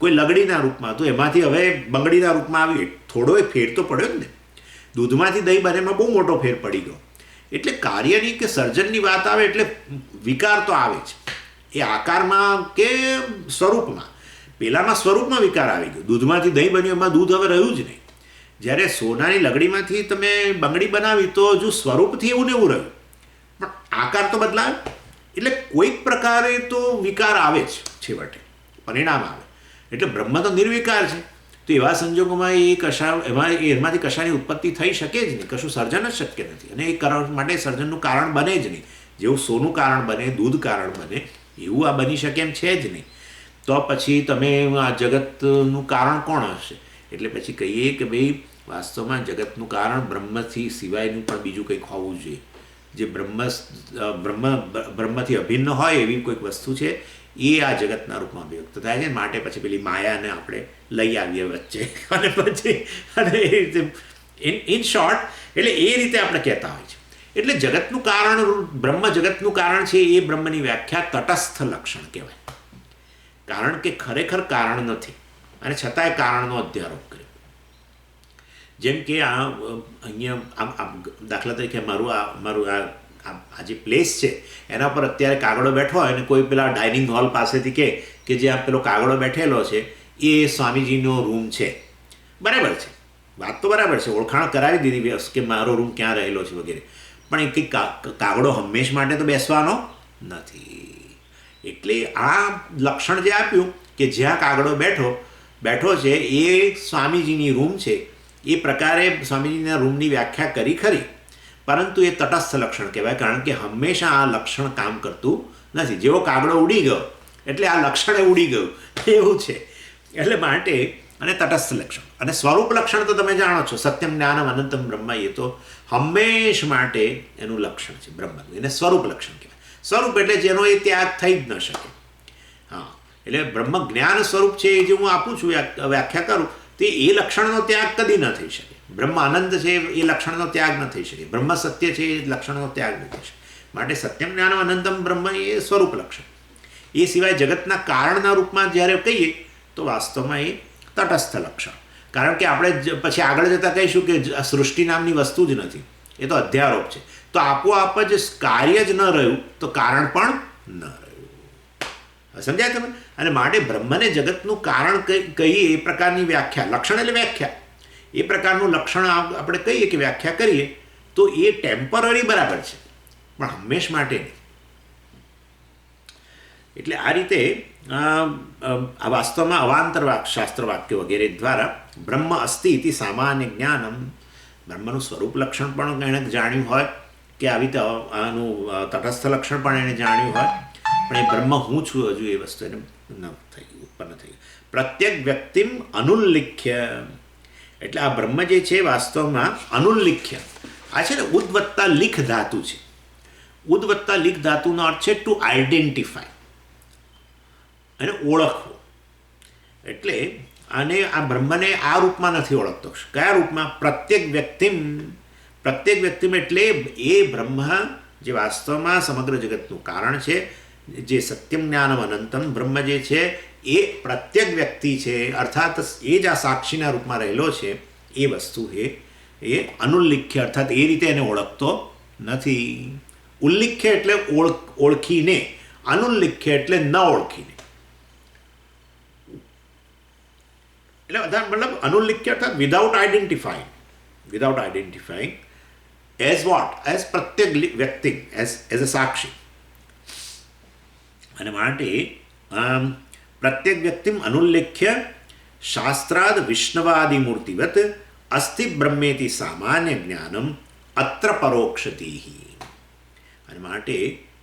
કોઈ લગડીના રૂપમાં હતું, એમાંથી હવે બંગડીના રૂપમાં આવ્યું. થોડો ફેર તો પડ્યો જ ને. દૂધમાંથી દહીં બનેમાં બહુ મોટો ફેર પડી ગયો. એટલે કાર્યની કે સર્જનની વાત આવે એટલે વિકાર તો આવે જ, એ આકારમાં કે સ્વરૂપમાં. પહેલાંમાં સ્વરૂપમાં વિકાર આવી ગયો. દૂધમાંથી દહીં બન્યું, એમાં દૂધ હવે રહ્યું જ નહીં. જ્યારે સોનાની લગડીમાંથી તમે બંગડી બનાવી તો હજુ સ્વરૂપથી એવું ને એવું રહ્યું, પણ આકાર તો બદલાવે. એટલે કોઈક પ્રકારે તો વિકાર આવે જ, છેવટે પરિણામ આવે. એટલે બ્રહ્મ તો નિર્વિકાર છે. તો એવા સંજોગોમાં એમાંથી કશાની ઉત્પત્તિ થઈ શકે જ નહીં, કશું સર્જન જ શક્ય નથી. અને એ કારણ માટે સર્જનનું કારણ બને જ નહીં. જેવું સોનું કારણ બને, દૂધ કારણ બને, એવું આ બની શકે એમ છે જ નહીં. તો પછી તમે આ જગતનું કારણ કોણ હશે? એટલે પછી કહીએ કે ભાઈ વાસ્તવમાં જગતનું કારણ બ્રહ્મથી સિવાયનું પણ બીજું કંઈક હોવું જોઈએ, જે બ્રહ્મથી અભિન્ન હોય એવી કોઈક વસ્તુ છે, એ આ જગતના રૂપમાં અભિવ્યક્ત થાય છે. માટે પછી પેલી માયાને આપણે લઈ આવીએ વચ્ચે, અને પછી ઇન શોર્ટ એટલે એ રીતે આપણે કહેતા હોય છે. એટલે જગતનું કારણ, બ્રહ્મ જગતનું કારણ છે, એ બ્રહ્મની વ્યાખ્યા તટસ્થ લક્ષણ કહેવાય. કારણ કે ખરેખર કારણ નથી, અને છતાંય કારણનો અધ્યારોપ કર્યો. જેમ કે અહીંયા દાખલા તરીકે મારું આ જે પ્લેસ છે એના પર અત્યારે કાગડો બેઠો હોય, અને કોઈ પેલા ડાઇનિંગ હોલ પાસેથી કે જે આ પેલો કાગડો બેઠેલો છે એ સ્વામીજીનો રૂમ છે. બરાબર છે, વાત તો બરાબર છે, ઓળખાણ કરાવી દીધી કે મારો રૂમ ક્યાં રહેલો છે વગેરે. પણ એ કંઈક કાગડો હંમેશ માટે તો બેસવાનો નથી. એટલે આ લક્ષણ જે આપ્યું કે જ્યાં કાગડો બેઠો છે એ સ્વામીજીની રૂમ છે, એ પ્રકારે સ્વામીજીના રૂમની વ્યાખ્યા કરી ખરી, પરંતુ એ તટસ્થ લક્ષણ કહેવાય, કારણ કે હંમેશા આ લક્ષણ કામ કરતું નથી. જેવો કાગડો ઉડી ગયો એટલે આ લક્ષણે ઉડી ગયું એવું છે. એટલે માટે અને તટસ્થ લક્ષણ અને સ્વરૂપ લક્ષણ તો તમે જાણો છો, સત્યમ જ્ઞાનમ અનંતમ બ્રહ્મ, એ તો હંમેશ માટે એનું લક્ષણ છે બ્રહ્મનું, એને સ્વરૂપ લક્ષણ કહેવાય. સ્વરૂપ એટલે જેનો એ ત્યાગ થઈ જ ન શકે. હા, એટલે બ્રહ્મ જ્ઞાન સ્વરૂપ છે એ જે હું આપું છું, વ્યાખ્યા કરું, તો એ લક્ષણનો ત્યાગ કદી ન થઈ શકે. બ્રહ્મ આનંદ છે એ લક્ષણનો ત્યાગ ન થઈ શકે. બ્રહ્મ સત્ય છે એ લક્ષણનો ત્યાગ ન થઈ શકે. માટે સત્યમ જ્ઞાનમ અનંતમ બ્રહ્મ એ સ્વરૂપ લક્ષણ. એ સિવાય જગતના કારણના રૂપમાં જ્યારે કહીએ તો વાસ્તવમાં એ તટસ્થ લક્ષણ. કારણ કે આપણે પછી આગળ જતાં કહીશું કે સૃષ્ટિ નામની વસ્તુ જ નથી, એ તો અધ્યારોપ છે. તો આપોઆપ જ કાર્ય જ ન રહ્યું તો કારણ પણ ન રહ્યું. સમજાય તમે? અને માટે બ્રહ્મને જગતનું કારણ કહીએ એ પ્રકારની વ્યાખ્યા, લક્ષણ એટલે વ્યાખ્યા, એ પ્રકારનું લક્ષણ આપણે કહીએ કે વ્યાખ્યા કરીએ તો એ ટેમ્પરરી બરાબર છે, પણ હંમેશ માટે નહીં. એટલે આ રીતે આ વાસ્તવમાં અવાંતર શાસ્ત્ર વાક્ય વગેરે દ્વારા બ્રહ્મ અસ્તિ ઇતિ સામાન્ય જ્ઞાનમ, બ્રહ્મનું સ્વરૂપ લક્ષણ પણ એણે જાણ્યું હોય કે આવી રીતે આનું તટસ્થ લક્ષણ પણ એણે જાણ્યું હોય, પણ એ બ્રહ્મ હું છું હજુ એ વસ્તુ એને ઉત્પન્ન થઈ. પ્રત્યેક વ્યક્તિમ અનુલ્લિખ્ય, એટલે આ બ્રહ્મ જે છે વાસ્તવમાં અનુલ્લિખ્ય, આ છે ને ઉદ વત્તા લિખ ધાતુ છે. ઉદ વત્તા લિખ ધાતુનો અર્થ છે ટુ આઈડેન્ટિફાય, અને ઓળખવું. એટલે આને આ બ્રહ્મને આ રૂપમાં નથી ઓળખતો. કયા રૂપમાં? પ્રત્યેક વ્યક્તિમ એટલે એ બ્રહ્મ જે વાસ્તવમાં સમગ્ર જગતનું કારણ છે, જે સત્યમ જ્ઞાનમ અનંતમ બ્રહ્મ જે છે એ પ્રત્યેક વ્યક્તિ છે, અર્થાત એ જ આ સાક્ષીના રૂપમાં રહેલો છે. એ વસ્તુ એ અનુલ્લિખ્ય, અર્થાત એ રીતે એને ઓળખતો નથી. ઉલ્લિખ્ય એટલે ઓળખીને, અનુલ્લિખ્ય એટલે ન ઓળખીને. એટલે મતલબ અનુલ્લિખ્ય અર્થાત without identifying as vote? As પ્રત્યેક વ્યક્તિ, એઝ અ સાક્ષી. અને માટે પ્રત્યેક વ્યક્તિમ અનુલ્લેખ્ય શાસ્ત્રાદ વિષ્ણવાદિ મૂર્તિવત અસ્થિ બ્રહ્મેતિ સામાન્ય જ્ઞાનમ અત્ર પરોક્ષતી. અને માટે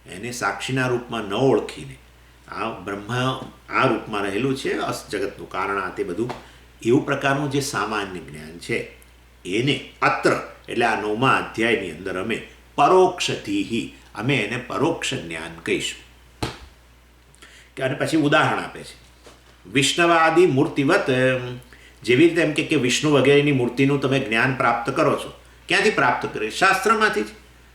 એને સાક્ષીના રૂપમાં ન ઓળખીને આ બ્રહ્મ આ રૂપમાં રહેલું છે, જગતનું કારણ, આ તે બધું એવું પ્રકારનું જે સામાન્ય જ્ઞાન છે એને અત્ર એટલે આ 9મા અધ્યાયની અંદર અમે પરોક્ષથી, અમે એને પરોક્ષ જ્ઞાન કહીશું. અને પછી ઉદાહરણ આપે છે વિષ્ણવાદી મૂર્તિવત, જેવી રીતે એમ કે વિષ્ણુ વગેરેની મૂર્તિનું તમે જ્ઞાન પ્રાપ્ત કરો છો. ક્યાંથી પ્રાપ્ત કરે? શાસ્ત્રમાંથી જ,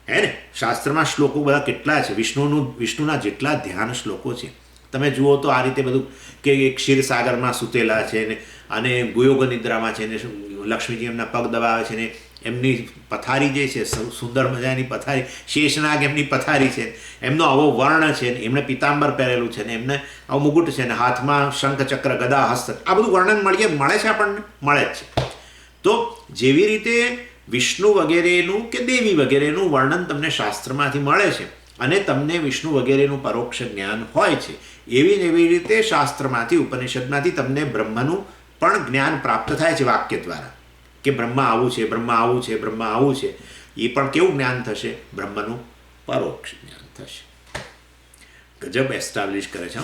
હે ને? શાસ્ત્રમાં શ્લોકો બધા કેટલા છે, વિષ્ણુના જેટલા ધ્યાન શ્લોકો છે તમે જુઓ તો આ રીતે બધું કે ક્ષીરસાગરમાં સૂતેલા છે ને, અને ગુયોગ નિદ્રામાં છે ને, લક્ષ્મીજી એમના પગ દબાવે છે ને, એમની પથારી જે છે સુંદર મજાની પથારી, શેષનાગ એમની પથારી છે, એમનો આવો વર્ણ છે ને, એમણે પિતાંબર પહેરેલું છે ને, એમને આવું મુગુટ છે ને, હાથમાં શંખ ચક્ર ગદા હસ્ત, આ બધું વર્ણન મળે છે આપણને, મળે જ છે. તો જેવી રીતે વિષ્ણુ વગેરેનું કે દેવી વગેરેનું વર્ણન તમને શાસ્ત્રમાંથી મળે છે અને તમને વિષ્ણુ વગેરેનું પરોક્ષ જ્ઞાન હોય છે, એવી રીતે શાસ્ત્રમાંથી, ઉપનિષદમાંથી તમને બ્રહ્મનું પણ જ્ઞાન પ્રાપ્ત થાય છે વાક્ય દ્વારા, કે બ્રહ્મ આવું છે, બ્રહ્મ આવું છે, બ્રહ્મ આવું છે. એ પણ કેવું જ્ઞાન થશે? બ્રહ્મનું પરોક્ષ જ્ઞાન થશે. ગજબ એસ્ટાબ્લિશ કરે છે,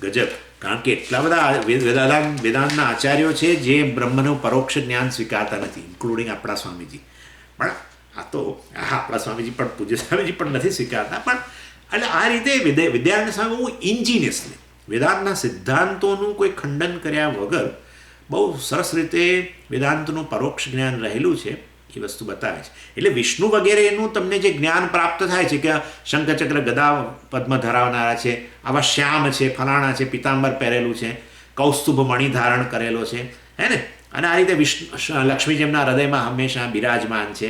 ગજબ. કારણ કે એટલા બધા વેદાંતના આચાર્યો છે જે બ્રહ્મનું પરોક્ષ જ્ઞાન સ્વીકારતા નથી, ઇન્ક્લુડિંગ આપણા સ્વામીજી. પણ આ તો આપણા સ્વામીજી પણ, પૂજ્ય સ્વામીજી પણ નથી સ્વીકારતા. પણ એટલે આ રીતે વિદ્યાર્થી સ્વામી બહુ ઇન્જિનિયસલી વેદાંતના સિદ્ધાંતોનું કોઈ ખંડન કર્યા વગર બહુ સરસ રીતે વેદાંતનું પરોક્ષ જ્ઞાન રહેલું છે એ વસ્તુ બતાવે છે. એટલે વિષ્ણુ વગેરેનું તમને જે જ્ઞાન પ્રાપ્ત થાય છે કે શંખચક્ર ગદા પદ્મ ધરાવનારા છે, આવા શ્યામ છે, ફલાણા છે, પિતાંબર પહેરેલું છે, કૌસ્તુભ મણિ ધારણ કરેલો છે, હે ને, અને આ રીતે લક્ષ્મીજી એમના હૃદયમાં હંમેશા બિરાજમાન છે,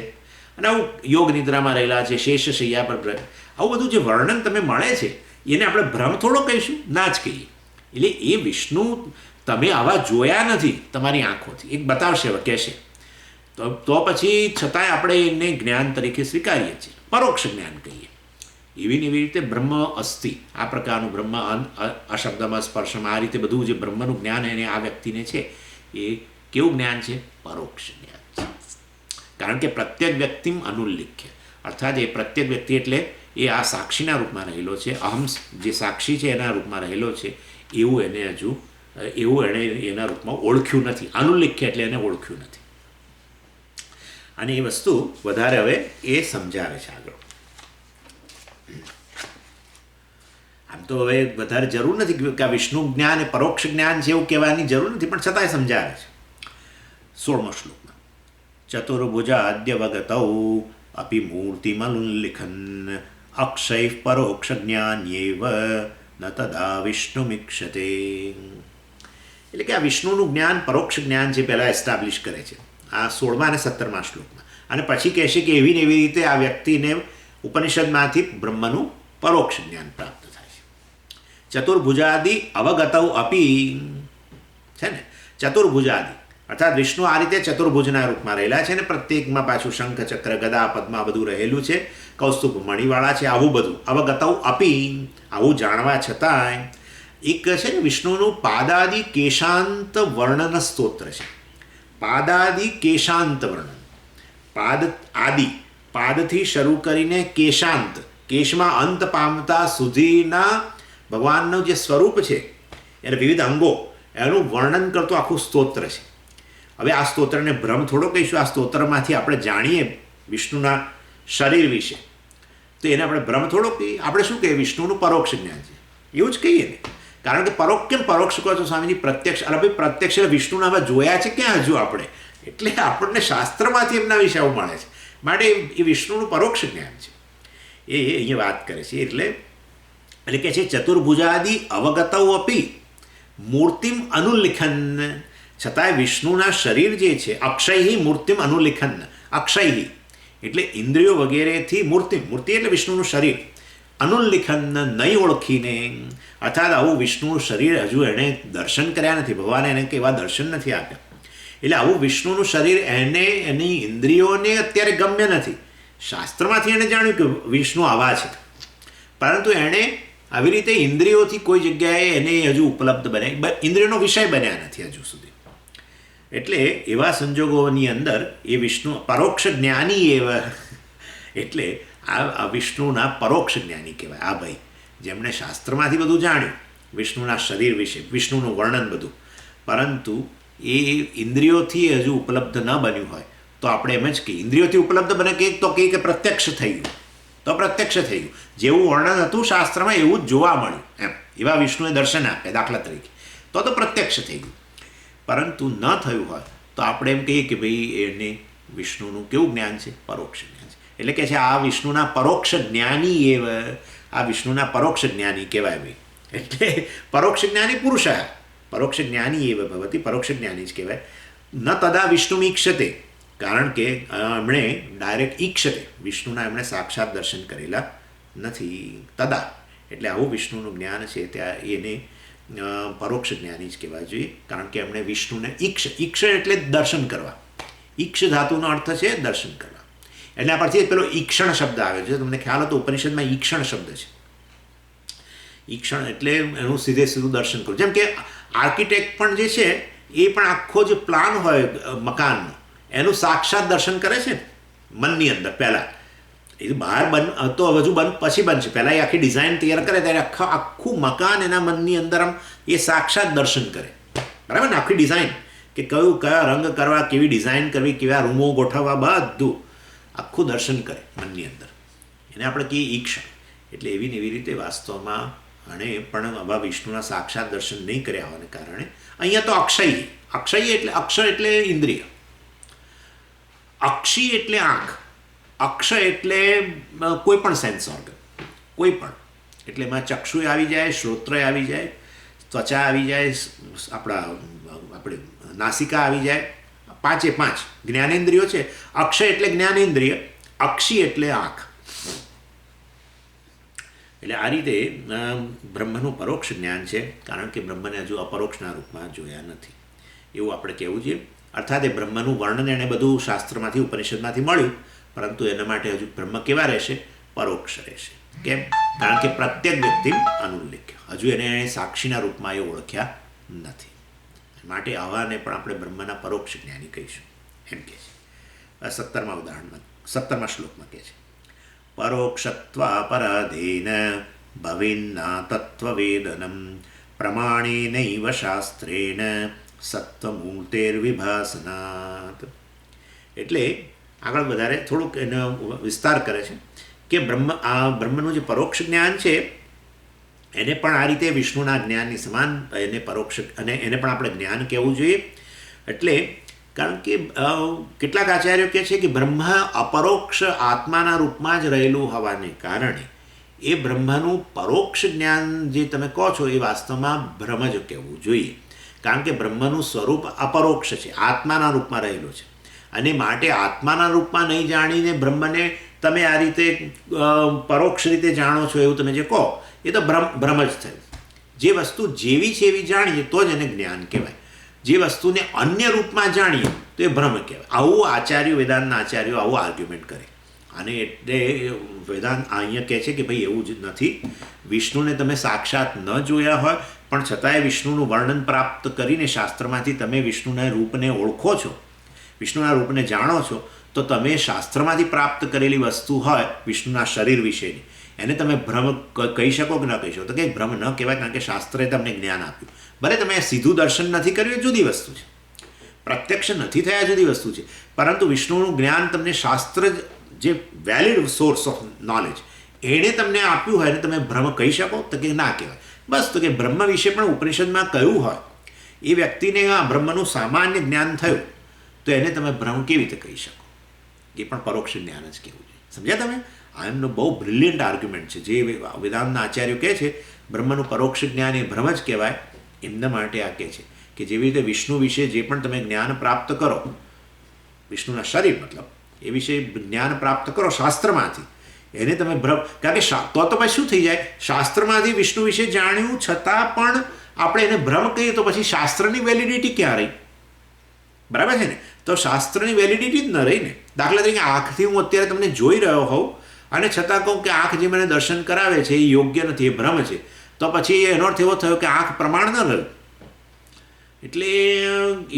અને આવું યોગ નિદ્રામાં રહેલા છે, શેષ શૈયા પર, આવું બધું જે વર્ણન તમે મળે છે એને આપણે ભ્રમ થોડો કહીશું, ના જ કહીએ. એટલે એ વિષ્ણુ તમે આવા જોયા નથી તમારી આંખોથી, એક બતાવશે, કહેશે, તો પછી છતાંય આપણે એને જ્ઞાન તરીકે સ્વીકારીએ છીએ, પરોક્ષ જ્ઞાન કહીએ. એવી ને એવી રીતે બ્રહ્મ અસ્થિ, આ પ્રકારનું બ્રહ્મ અશબ્દમાં સ્પર્શમાં આ રીતે બધું જે બ્રહ્મનું જ્ઞાન એને આ વ્યક્તિને છે એ કેવું જ્ઞાન છે? પરોક્ષ જ્ઞાન છે. કારણ કે પ્રત્યેક વ્યક્તિમ અનુલ્લિખ્ય, અર્થાત એ પ્રત્યેક વ્યક્તિ એટલે એ આ સાક્ષીના રૂપમાં રહેલો છે, અહમ જે સાક્ષી છે એના રૂપમાં રહેલો છે, એવું એણે એના રૂપમાં ઓળખ્યું નથી. અનુલ્લિખ્ય એટલે એને ઓળખ્યું નથી. અને એ વસ્તુ વધારે હવે એ સમજાવે છે આગળ. આમ તો હવે વધારે જરૂર નથી કે આ વિષ્ણુ જ્ઞાન એ પરોક્ષ જ્ઞાન છે એવું કહેવાની જરૂર નથી, પણ છતાંય સમજાવે છે 16મો શ્લોકમાં. ચતુર્ભુજાદ્યવગતૌ અપિ મૂર્તિમનુલ્લિખન અક્ષય પરોક્ષ જ્ઞાન્યેવ ન તદા વિષ્ણુમીક્ષતે. એટલે કે આ વિષ્ણુનું જ્ઞાન પરોક્ષ જ્ઞાન જે પહેલાં એસ્ટાબ્લિશ કરે છે આ 16મા અને 17મા શ્લોકમાં, અને પછી કહેશે કે એવી ને એવી રીતે આ વ્યક્તિને ઉપનિષદમાંથી બ્રહ્મનું પરોક્ષ જ્ઞાન પ્રાપ્ત થાય છે. ચતુર્ભુજાદિ અવગતૌ અપી છે ને, ચતુર્ભુજાદિ અર્થાત વિષ્ણુ આ રીતે ચતુર્ભુજના રૂપમાં રહેલા છે ને પ્રત્યેકમાં પાછું શંખ ચક્ર ગદા પદ્મા બધું રહેલું છે, કૌસ્તુભ મણિવાળા છે, આવું બધું અવગતૌ અપી, આવું જાણવા છતાંય એક છે ને વિષ્ણુનું પાદાદિ કેશાંત વર્ણન સ્તોત્ર છે. પાદાદિ કેશાંત વર્ણન, પાદ આદિ, પાદથી શરૂ કરીને કેશાંત, કેશમાં અંત પામતા સુધીના ભગવાનનું જે સ્વરૂપ છે એને વિવિધ અંગો એનું વર્ણન કરતું આખું સ્તોત્ર છે. હવે આ સ્તોત્રને ભ્રમ થોડો કહીશું, આ સ્તોત્રમાંથી આપણે જાણીએ વિષ્ણુના શરીર વિશે, તો એને આપણે ભ્રમ થોડો કહીએ. આપણે શું કહીએ? વિષ્ણુનું પરોક્ષ જ્ઞાન છે એવું જ કહીએ ને. કારણ કે કેમ પરોક્ષ કહો છો સ્વામીજી? પ્રત્યક્ષ. અરે ભાઈ પ્રત્યક્ષ એટલે વિષ્ણુના હવે જોયા છે ક્યાં હજુ આપણે, એટલે આપણને શાસ્ત્રમાંથી એમના વિશે આવું મળે છે, માટે એ વિષ્ણુનું પરોક્ષ જ્ઞાન છે એ અહીંયા વાત કરે છે. એટલે કે છે ચતુર્ભુજાદિ અવગતૌ અપી મૂર્તિમ અનુલ્લિખન, છતાંય વિષ્ણુના શરીર જે છે અક્ષય મૂર્તિમ અનુલ્લિખન, અક્ષય એટલે ઇન્દ્રિયો વગેરેથી મૂર્તિ એટલે વિષ્ણુનું શરીર, અનુલ્લિખન નહીં ઓળખીને, અર્થાત આવું વિષ્ણુનું શરીર હજુ એણે દર્શન કર્યા નથી, ભગવાને એને એવા દર્શન નથી આપ્યા, એટલે આવું વિષ્ણુનું શરીર એની ઇન્દ્રિયોને અત્યારે ગમ્ય નથી. શાસ્ત્રમાંથી એણે જાણ્યું કે વિષ્ણુ આવા છે, પરંતુ એણે આવી રીતે ઇન્દ્રિયોથી કોઈ જગ્યાએ એને હજુ ઉપલબ્ધ બન્યા, ઇન્દ્રિયોનો વિષય બન્યા નથી હજુ સુધી. એટલે એવા સંજોગોની અંદર એ વિષ્ણુ પરોક્ષ જ્ઞાની એટલે આ વિષ્ણુના પરોક્ષ જ્ઞાની કહેવાય. આ ભાઈ જેમણે શાસ્ત્રમાંથી બધું જાણ્યું વિષ્ણુના શરીર વિશે, વિષ્ણુનું વર્ણન બધું, પરંતુ એ ઇન્દ્રિયોથી હજુ ઉપલબ્ધ ન બન્યું હોય તો આપણે એમ જ કહીએ ઇન્દ્રિયોથી ઉપલબ્ધ બને કે તો કહીએ કે પ્રત્યક્ષ થઈ ગયું, તો પ્રત્યક્ષ થઈ ગયું. જેવું વર્ણન હતું શાસ્ત્રમાં એવું જ જોવા મળ્યું એમ, એવા વિષ્ણુએ દર્શન આપે દાખલા તરીકે, તો પ્રત્યક્ષ થઈ ગયું. પરંતુ ન થયું હોય તો આપણે એમ કહીએ કે ભાઈ એને વિષ્ણુનું કેવું જ્ઞાન છે? પરોક્ષ જ્ઞાન છે. એટલે કે છે આ વિષ્ણુના પરોક્ષ જ્ઞાની આ વિષ્ણુના પરોક્ષ જ્ઞાની કહેવાય ભાઈ. એટલે પરોક્ષ જ્ઞાની પુરુષ, પરોક્ષ જ્ઞાની ભવતી, પરોક્ષ જ્ઞાની જ કહેવાય. ન તદા વિષ્ણુમીક્ષતે, કારણ કે એમણે ડાયરેક્ટ ઈક્ષતે, વિષ્ણુના એમણે સાક્ષાત દર્શન કરેલા નથી. તદા એટલે આવું વિષ્ણુનું જ્ઞાન છે ત્યાં એને પરોક્ષ જ્ઞાની જ કહેવા જોઈએ, કારણ કે એમણે વિષ્ણુને ઈક્ષ એટલે દર્શન કરવા, ઈક્ષ ધાતુનો અર્થ છે દર્શન કરવા. એટલે આ પરથી પેલો ઈક્ષણ શબ્દ આવે છે, તમને ખ્યાલ હતો ઉપનિષદમાં ઈક્ષણ શબ્દ છે. ઈક્ષણ એટલે એનું સીધું દર્શન કરવું. જેમ કે આર્કિટેક્ટ પણ જે છે એ પણ આખો જે પ્લાન હોય મકાનનો એનું સાક્ષાત દર્શન કરે છે ને મનની અંદર પહેલાં. એ બહાર તો હજુ પછી બનશે, પહેલાં એ આખી ડિઝાઇન તૈયાર કરે ત્યારે આખું મકાન એના મનની અંદર આમ એ સાક્ષાત દર્શન કરે, બરાબર ને? આખી ડિઝાઇન કે કયા રંગ કરવા, કેવી ડિઝાઇન કરવી, કેવા રૂમો ગોઠવવા, બધું આખું દર્શન કરે મનની અંદર. એને આપણે કહીએ ઈક્ષણ. એટલે એવી ને એવી રીતે વાસ્તવમાં અને પણ આવા વિષ્ણુના સાક્ષાત દર્શન નહીં કર્યા હોવાને કારણે અહીંયા તો અક્ષય એટલે અક્ષર એટલે ઇન્દ્રિય, અક્ષી એટલે આંખ, અક્ષય એટલે કોઈ પણ સેન્સ ઓર્ગન, કોઈ પણ. એટલે એમાં ચક્ષુ આવી જાય, શ્રોત્ર આવી જાય, ત્વચા આવી જાય, આપણે નાસિકા આવી જાય, 5 જ્ઞાનેન્દ્રિયો છે. અક્ષય એટલે જ્ઞાનેન્દ્રિય, અક્ષી એટલે આંખ. એટલે આ રીતે બ્રહ્મનું પરોક્ષ જ્ઞાન છે, કારણ કે બ્રહ્મને હજુ અપરોક્ષના રૂપમાં જોયા નથી એવું આપણે કહેવું જોઈએ. અર્થાત એ બ્રહ્મનું વર્ણન એણે બધું શાસ્ત્રમાંથી ઉપનિષદમાંથી મળ્યું, પરંતુ એના માટે હજુ બ્રહ્મ કેવા રહેશે? પરોક્ષ રહેશે. કેમ? કારણ કે પ્રત્યેક વ્યક્તિ અનુલ્લેખ્ય, હજુ એને સાક્ષીના રૂપમાં એ ઓળખ્યા નથી. માટે આવાને પણ આપણે બ્રહ્મના પરોક્ષ જ્ઞાની કહીશું, એમ કહે છે. 17મા ઉદાહરણમાં 17મા શ્લોકમાં કહે છે, પરોક્ષત્વાપરાધેન ભવિન્ના તત્વવેદનમ પ્રમાણેનૈવ શાસ્ત્રેણ સત્વમૂર્તેર્વિભાસનાત. એટલે આગળ વધારે થોડુંક એનો વિસ્તાર કરે છે કે બ્રહ્મનું જે પરોક્ષ જ્ઞાન છે એને પણ આ રીતે વિષ્ણુના જ્ઞાનની સમાન એને પરોક્ષ, અને એને પણ આપણે જ્ઞાન કહેવું જોઈએ. એટલે કારણ કે કેટલાક આચાર્યો કહે છે કે બ્રહ્મ અપરોક્ષ આત્માના રૂપમાં જ રહેલું હોવાને કારણે એ બ્રહ્મનું પરોક્ષ જ્ઞાન જે તમે કહો છો એ વાસ્તવમાં ભ્રમ જ કહેવું જોઈએ. કારણ કે બ્રહ્મનું સ્વરૂપ અપરોક્ષ છે, આત્માના રૂપમાં રહેલું છે, અને માટે આત્માના રૂપમાં નહીં જાણીને બ્રહ્મને તમે આ રીતે પરોક્ષ રીતે જાણો છો એવું તમે જે કહો એ તો ભ્રમ જ થયું. જે વસ્તુ જેવી છે એવી જાણીએ તો જ એને જ્ઞાન કહેવાય. જે વસ્તુને અન્ય રૂપમાં જાણીએ તો એ ભ્રમ કહેવાય. આવું આચાર્યો, વેદાંતના આચાર્યો આવું આર્ગ્યુમેન્ટ કરે. અને એટલે વેદાંત અહીંયા કહે છે કે ભાઈ એવું જ નથી. વિષ્ણુને તમે સાક્ષાત ન જોયા હોય પણ છતાંય વિષ્ણુનું વર્ણન પ્રાપ્ત કરીને શાસ્ત્રમાંથી તમે વિષ્ણુના રૂપને ઓળખો છો, વિષ્ણુના રૂપને જાણો છો, તો તમે શાસ્ત્રમાંથી પ્રાપ્ત કરેલી વસ્તુ હોય વિષ્ણુના શરીર વિશેની, એને તમે ભ્રમ કહી શકો કે ન કહી શકો? તો કંઈ ભ્રમ ન કહેવાય, કારણ કે શાસ્ત્રે તમને જ્ઞાન આપ્યું. ભલે તમે સીધું દર્શન નથી કર્યું એ જુદી વસ્તુ છે, પ્રત્યક્ષ નથી થયા જુદી વસ્તુ છે, પરંતુ વિષ્ણુનું જ્ઞાન તમને શાસ્ત્ર જે વેલિડ સોર્સ ઓફ નોલેજ એણે તમને આપ્યું હોય એને તમે ભ્રમ કહી શકો? તો કે ના કહેવાય. બસ, તો કે બ્રહ્મ વિશે પણ ઉપનિષદમાં કહ્યું હોય, એ વ્યક્તિને આ બ્રહ્મનું સામાન્ય જ્ઞાન થયું તો એને તમે ભ્રમ કેવી રીતે કહી શકો? એ પણ પરોક્ષ જ્ઞાન જ કહેવું જોઈએ. સમજ્યા તમે? આ એમનો બહુ બ્રિલિયન્ટ આર્ગ્યુમેન્ટ છે. જે વેદાંતના આચાર્યો કહે છે બ્રહ્મનું પરોક્ષ જ્ઞાન એ ભ્રમ જ કહેવાય, એમના માટે આ કહે છે કે જેવી રીતે વિષ્ણુ વિશે જે પણ તમે જ્ઞાન પ્રાપ્ત કરો, વિષ્ણુના શરીર મતલબ એ વિશે જ્ઞાન પ્રાપ્ત કરો શાસ્ત્રમાંથી, એને તમે ભ્રમ, કારણ કે તો પછી શું થઈ જાય? શાસ્ત્રમાંથી વિષ્ણુ વિશે જાણ્યું છતાં પણ આપણે એને ભ્રમ કહીએ તો પછી શાસ્ત્રની વેલિડિટી ક્યાં રહી? બરાબર છે ને? તો શાસ્ત્રની વેલિડિટી જ ન રહી ને. દાખલા તરીકે આંખથી હું અત્યારે તમને જોઈ રહ્યો હોઉં અને છતાં કહું કે આંખ જે મને દર્શન કરાવે છે એ યોગ્ય નથી, એ ભ્રમ છે, તો પછી એનો અર્થ એવો થયો કે આંખ પ્રમાણ ન રહ્યું. એટલે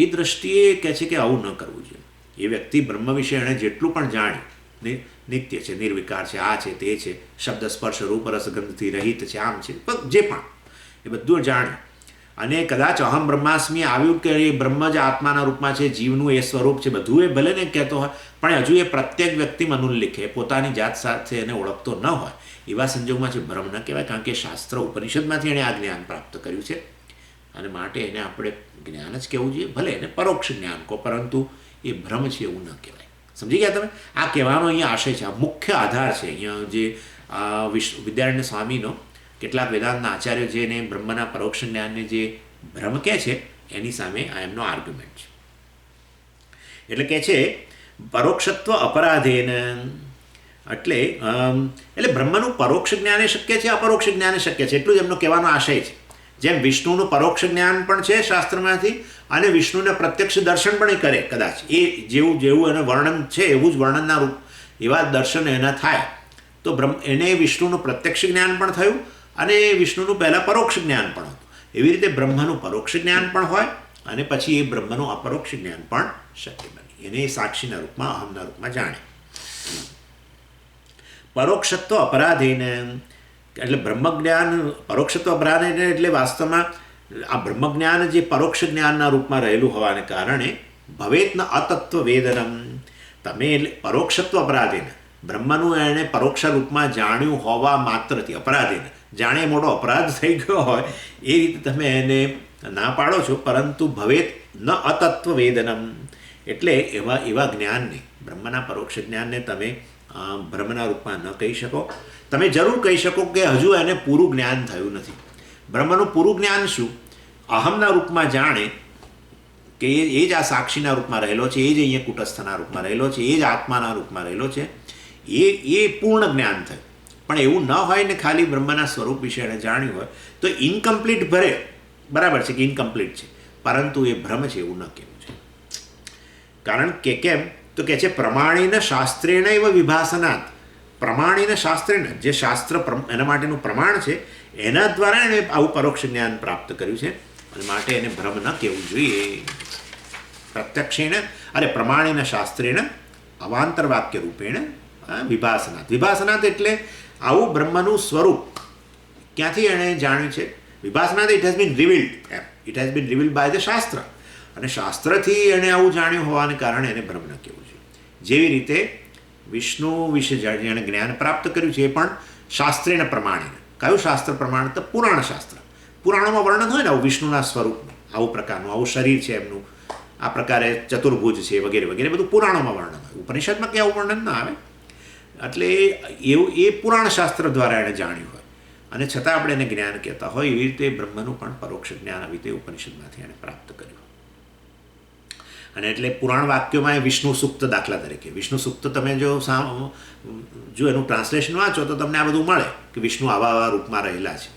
એ દ્રષ્ટિએ કહે છે કે આવું ન કરવું જોઈએ. એ વ્યક્તિ બ્રહ્મ વિશે એણે જેટલું પણ જાણ્યું, નિત્ય છે, નિર્વિકાર છે, આ છે, તે છે, શબ્દ સ્પર્શ રૂપ રસગંધથી રહિત છે, આમ છે, જે પણ એ બધું જાણ્યું અને કદાચ અહમ બ્રહ્માસ્મિ આવ્યું કે એ બ્રહ્મ જ આત્માના રૂપમાં છે, જીવનું એ સ્વરૂપ છે, બધું એ ભલે ને કહેતો હોય પણ હજુ એ પ્રત્યેક વ્યક્તિ મનુલ્લેખે પોતાની જાત સાથે એને ઓળખતો ન હોય, એવા સંજોગમાં છે ભ્રમ ન કહેવાય. કારણ કે શાસ્ત્ર ઉપનિષદમાંથી એણે આ જ્ઞાન પ્રાપ્ત કર્યું છે અને માટે એને આપણે જ્ઞાન જ કહેવું જોઈએ. ભલે એને પરોક્ષ જ્ઞાન કહો, પરંતુ એ ભ્રમ છે એવું ન કહેવાય. સમજી ગયા તમે? આ કહેવાનો અહીંયા આશય છે, આ મુખ્ય આધાર છે અહીંયા જે વિદ્યારણ્ય સ્વામીનો, કેટલાક વેદાંતના આચાર્યો જેને બ્રહ્મના પરોક્ષ જ્ઞાનને જે ભ્રમ કહે છે એની સામે આ એમનો આર્ગ્યુમેન્ટ છે. એટલે કહે છે પરોક્ષત્વ અપરાધેન, એટલે બ્રહ્મનું પરોક્ષ જ્ઞાન એ શક્ય છે, અપરોક્ષ જ્ઞાન શક્ય છે, એટલું જ એમનો કહેવાનો આશય છે. જેમ વિષ્ણુનું પરોક્ષ જ્ઞાન પણ છે શાસ્ત્રમાંથી અને વિષ્ણુને પ્રત્યક્ષ દર્શન પણ કરે, કદાચ એ જેવું એનું વર્ણન છે એવું જ વર્ણનના રૂપ એવા દર્શન એના થાય તો એને વિષ્ણુનું પ્રત્યક્ષ જ્ઞાન પણ થયું અને વિષ્ણુનું પહેલાં પરોક્ષ જ્ઞાન પણ હતું. એવી રીતે બ્રહ્મનું પરોક્ષ જ્ઞાન પણ હોય અને પછી એ બ્રહ્મનું અપરોક્ષ જ્ઞાન પણ શક્ય બને. એને સાક્ષીના રૂપમાં, અહમના રૂપમાં જાણે. પરોક્ષત્વ અપરાધીને, એટલે બ્રહ્મજ્ઞાન પરોક્ષત્વ અપરાધીને એટલે વાસ્તવમાં આ બ્રહ્મજ્ઞાન જે પરોક્ષ જ્ઞાનના રૂપમાં રહેલું હોવાને કારણે ભવેતન અતત્વ વેદનમ, તમે એટલે પરોક્ષત્વ અપરાધીને બ્રહ્મનું એણે પરોક્ષ રૂપમાં જાણ્યું હોવા માત્રથી, અપરાધીને જાણે મોટો અપરાધ થઈ ગયો હોય એ રીતે તમે એને ના પાડો છો. પરંતુ ભવેત ન અતત્વ વેદનમ, એટલે એવા જ્ઞાનને, બ્રહ્મના પરોક્ષ જ્ઞાનને તમે બ્રહ્મના રૂપમાં ન કહી શકો. તમે જરૂર કહી શકો કે હજુ એને પૂરું જ્ઞાન થયું નથી. બ્રહ્મનું પૂરું જ્ઞાન શું? અહમના રૂપમાં જાણે કે એ જ આ સાક્ષીના રૂપમાં રહેલો છે, એ જ અહીંયા કુટસ્થના રૂપમાં રહેલો છે, એ જ આત્માના રૂપમાં રહેલો છે, એ પૂર્ણ જ્ઞાન થયું. પણ એવું ન હોય ને ખાલી બ્રહ્મના સ્વરૂપ વિશે એણે જાણ્યું હોય તો ઇનકમ્પ્લીટ બરાબર છે કે ઇનકમ્પ્લીટ છે, પરંતુ એ ભ્રમ છે એવું ન કહેવું છે. કારણ કે કેમ? તો કહે છે પ્રમાણેન શાસ્ત્રેણ એવ વિભાસનાત, પ્રમાણેને શાસ્ત્રેને, જે શાસ્ત્ર એના માટેનું પ્રમાણ છે એના દ્વારા એણે આવું પરોક્ષ જ્ઞાન પ્રાપ્ત કર્યું છે, અને માટે એને ભ્રમ ન કહેવું જોઈએ. પ્રત્યક્ષેણ અરે પ્રમાણેન શાસ્ત્રેણ અવાંતર વાક્ય રૂપેણ વિભાસનાથ. વિભાસનાથ એટલે આવું બ્રહ્મનું સ્વરૂપ ક્યાંથી એણે જાણ્યું છે? Vibhasnath it has been revealed, it has been revealed by the shastra, અને શાસ્ત્રથી એણે આવું જાણ્યું હોવાને કારણે એને બ્રહ્મ ન કહેવું છે. જેવી રીતે વિષ્ણુ વિશે જેણે જ્ઞાન પ્રાપ્ત કર્યું છે એ પણ શાસ્ત્રેણ પ્રમાણે. કયું શાસ્ત્ર પ્રમાણે? તો પુરાણ શાસ્ત્ર. પુરાણોમાં વર્ણન હોય ને આવું વિષ્ણુના સ્વરૂપનું, આવું પ્રકારનું, આવું શરીર છે એમનું, આ પ્રકારે ચતુર્ભુજ છે વગેરે વગેરે, બધું પુરાણોમાં વર્ણન હોય. ઉપનિષદમાં કે આવું વર્ણન ના આવે. એટલે એવું એ પુરાણ શાસ્ત્ર દ્વારા એણે જાણ્યું હોય, અને છતાં આપણે એને જ્ઞાન કહેતા હોય. એવી રીતે બ્રહ્મનું પણ પરોક્ષ જ્ઞાન આવી રીતે ઉપનિષદમાંથી એણે પ્રાપ્ત કર્યું. અને એટલે પુરાણ વાક્યોમાં એ વિષ્ણુ સૂક્ત, દાખલા તરીકે વિષ્ણુ સૂક્ત તમે જો એનું ટ્રાન્સલેશન વાંચો તો તમને આ બધું મળે કે વિષ્ણુ આવા આવા રૂપમાં રહેલા છે.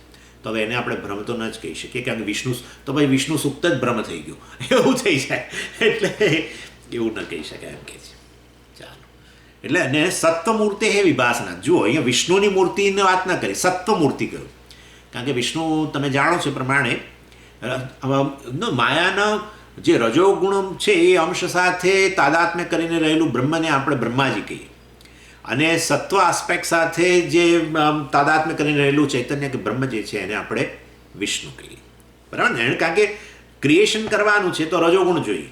તો હવે એને આપણે ભ્રમ તો ન જ કહી શકીએ, કારણ કે વિષ્ણુ તો ભાઈ વિષ્ણુ સૂક્ત જ ભ્રમ થઈ ગયું એવું થઈ જાય, એટલે એવું ન કહી શકાય એમ કે છે. ચાલો, એટલે અને સત્વમૂર્તિ હે વિભાસના. જુઓ, અહીંયા વિષ્ણુની મૂર્તિની વાત ન કરી, સત્વમૂર્તિ કહ્યું, કારણ કે વિષ્ણુ તમે જાણો છો પ્રમાણે માયાના જે રજોગુણ છે એ અંશ સાથે તાદાત્મ્ય કરીને રહેલું બ્રહ્મને આપણે બ્રહ્માજી કહીએ, અને સત્વ આસ્પેક્ટ સાથે જે તાદાત્મ્ય કરીને રહેલું ચૈતન્ય કે બ્રહ્મ જે છે એને આપણે વિષ્ણુ કહીએ. બરાબર ને? કારણ કે ક્રિએશન કરવાનું છે તો રજોગુણ જોઈએ,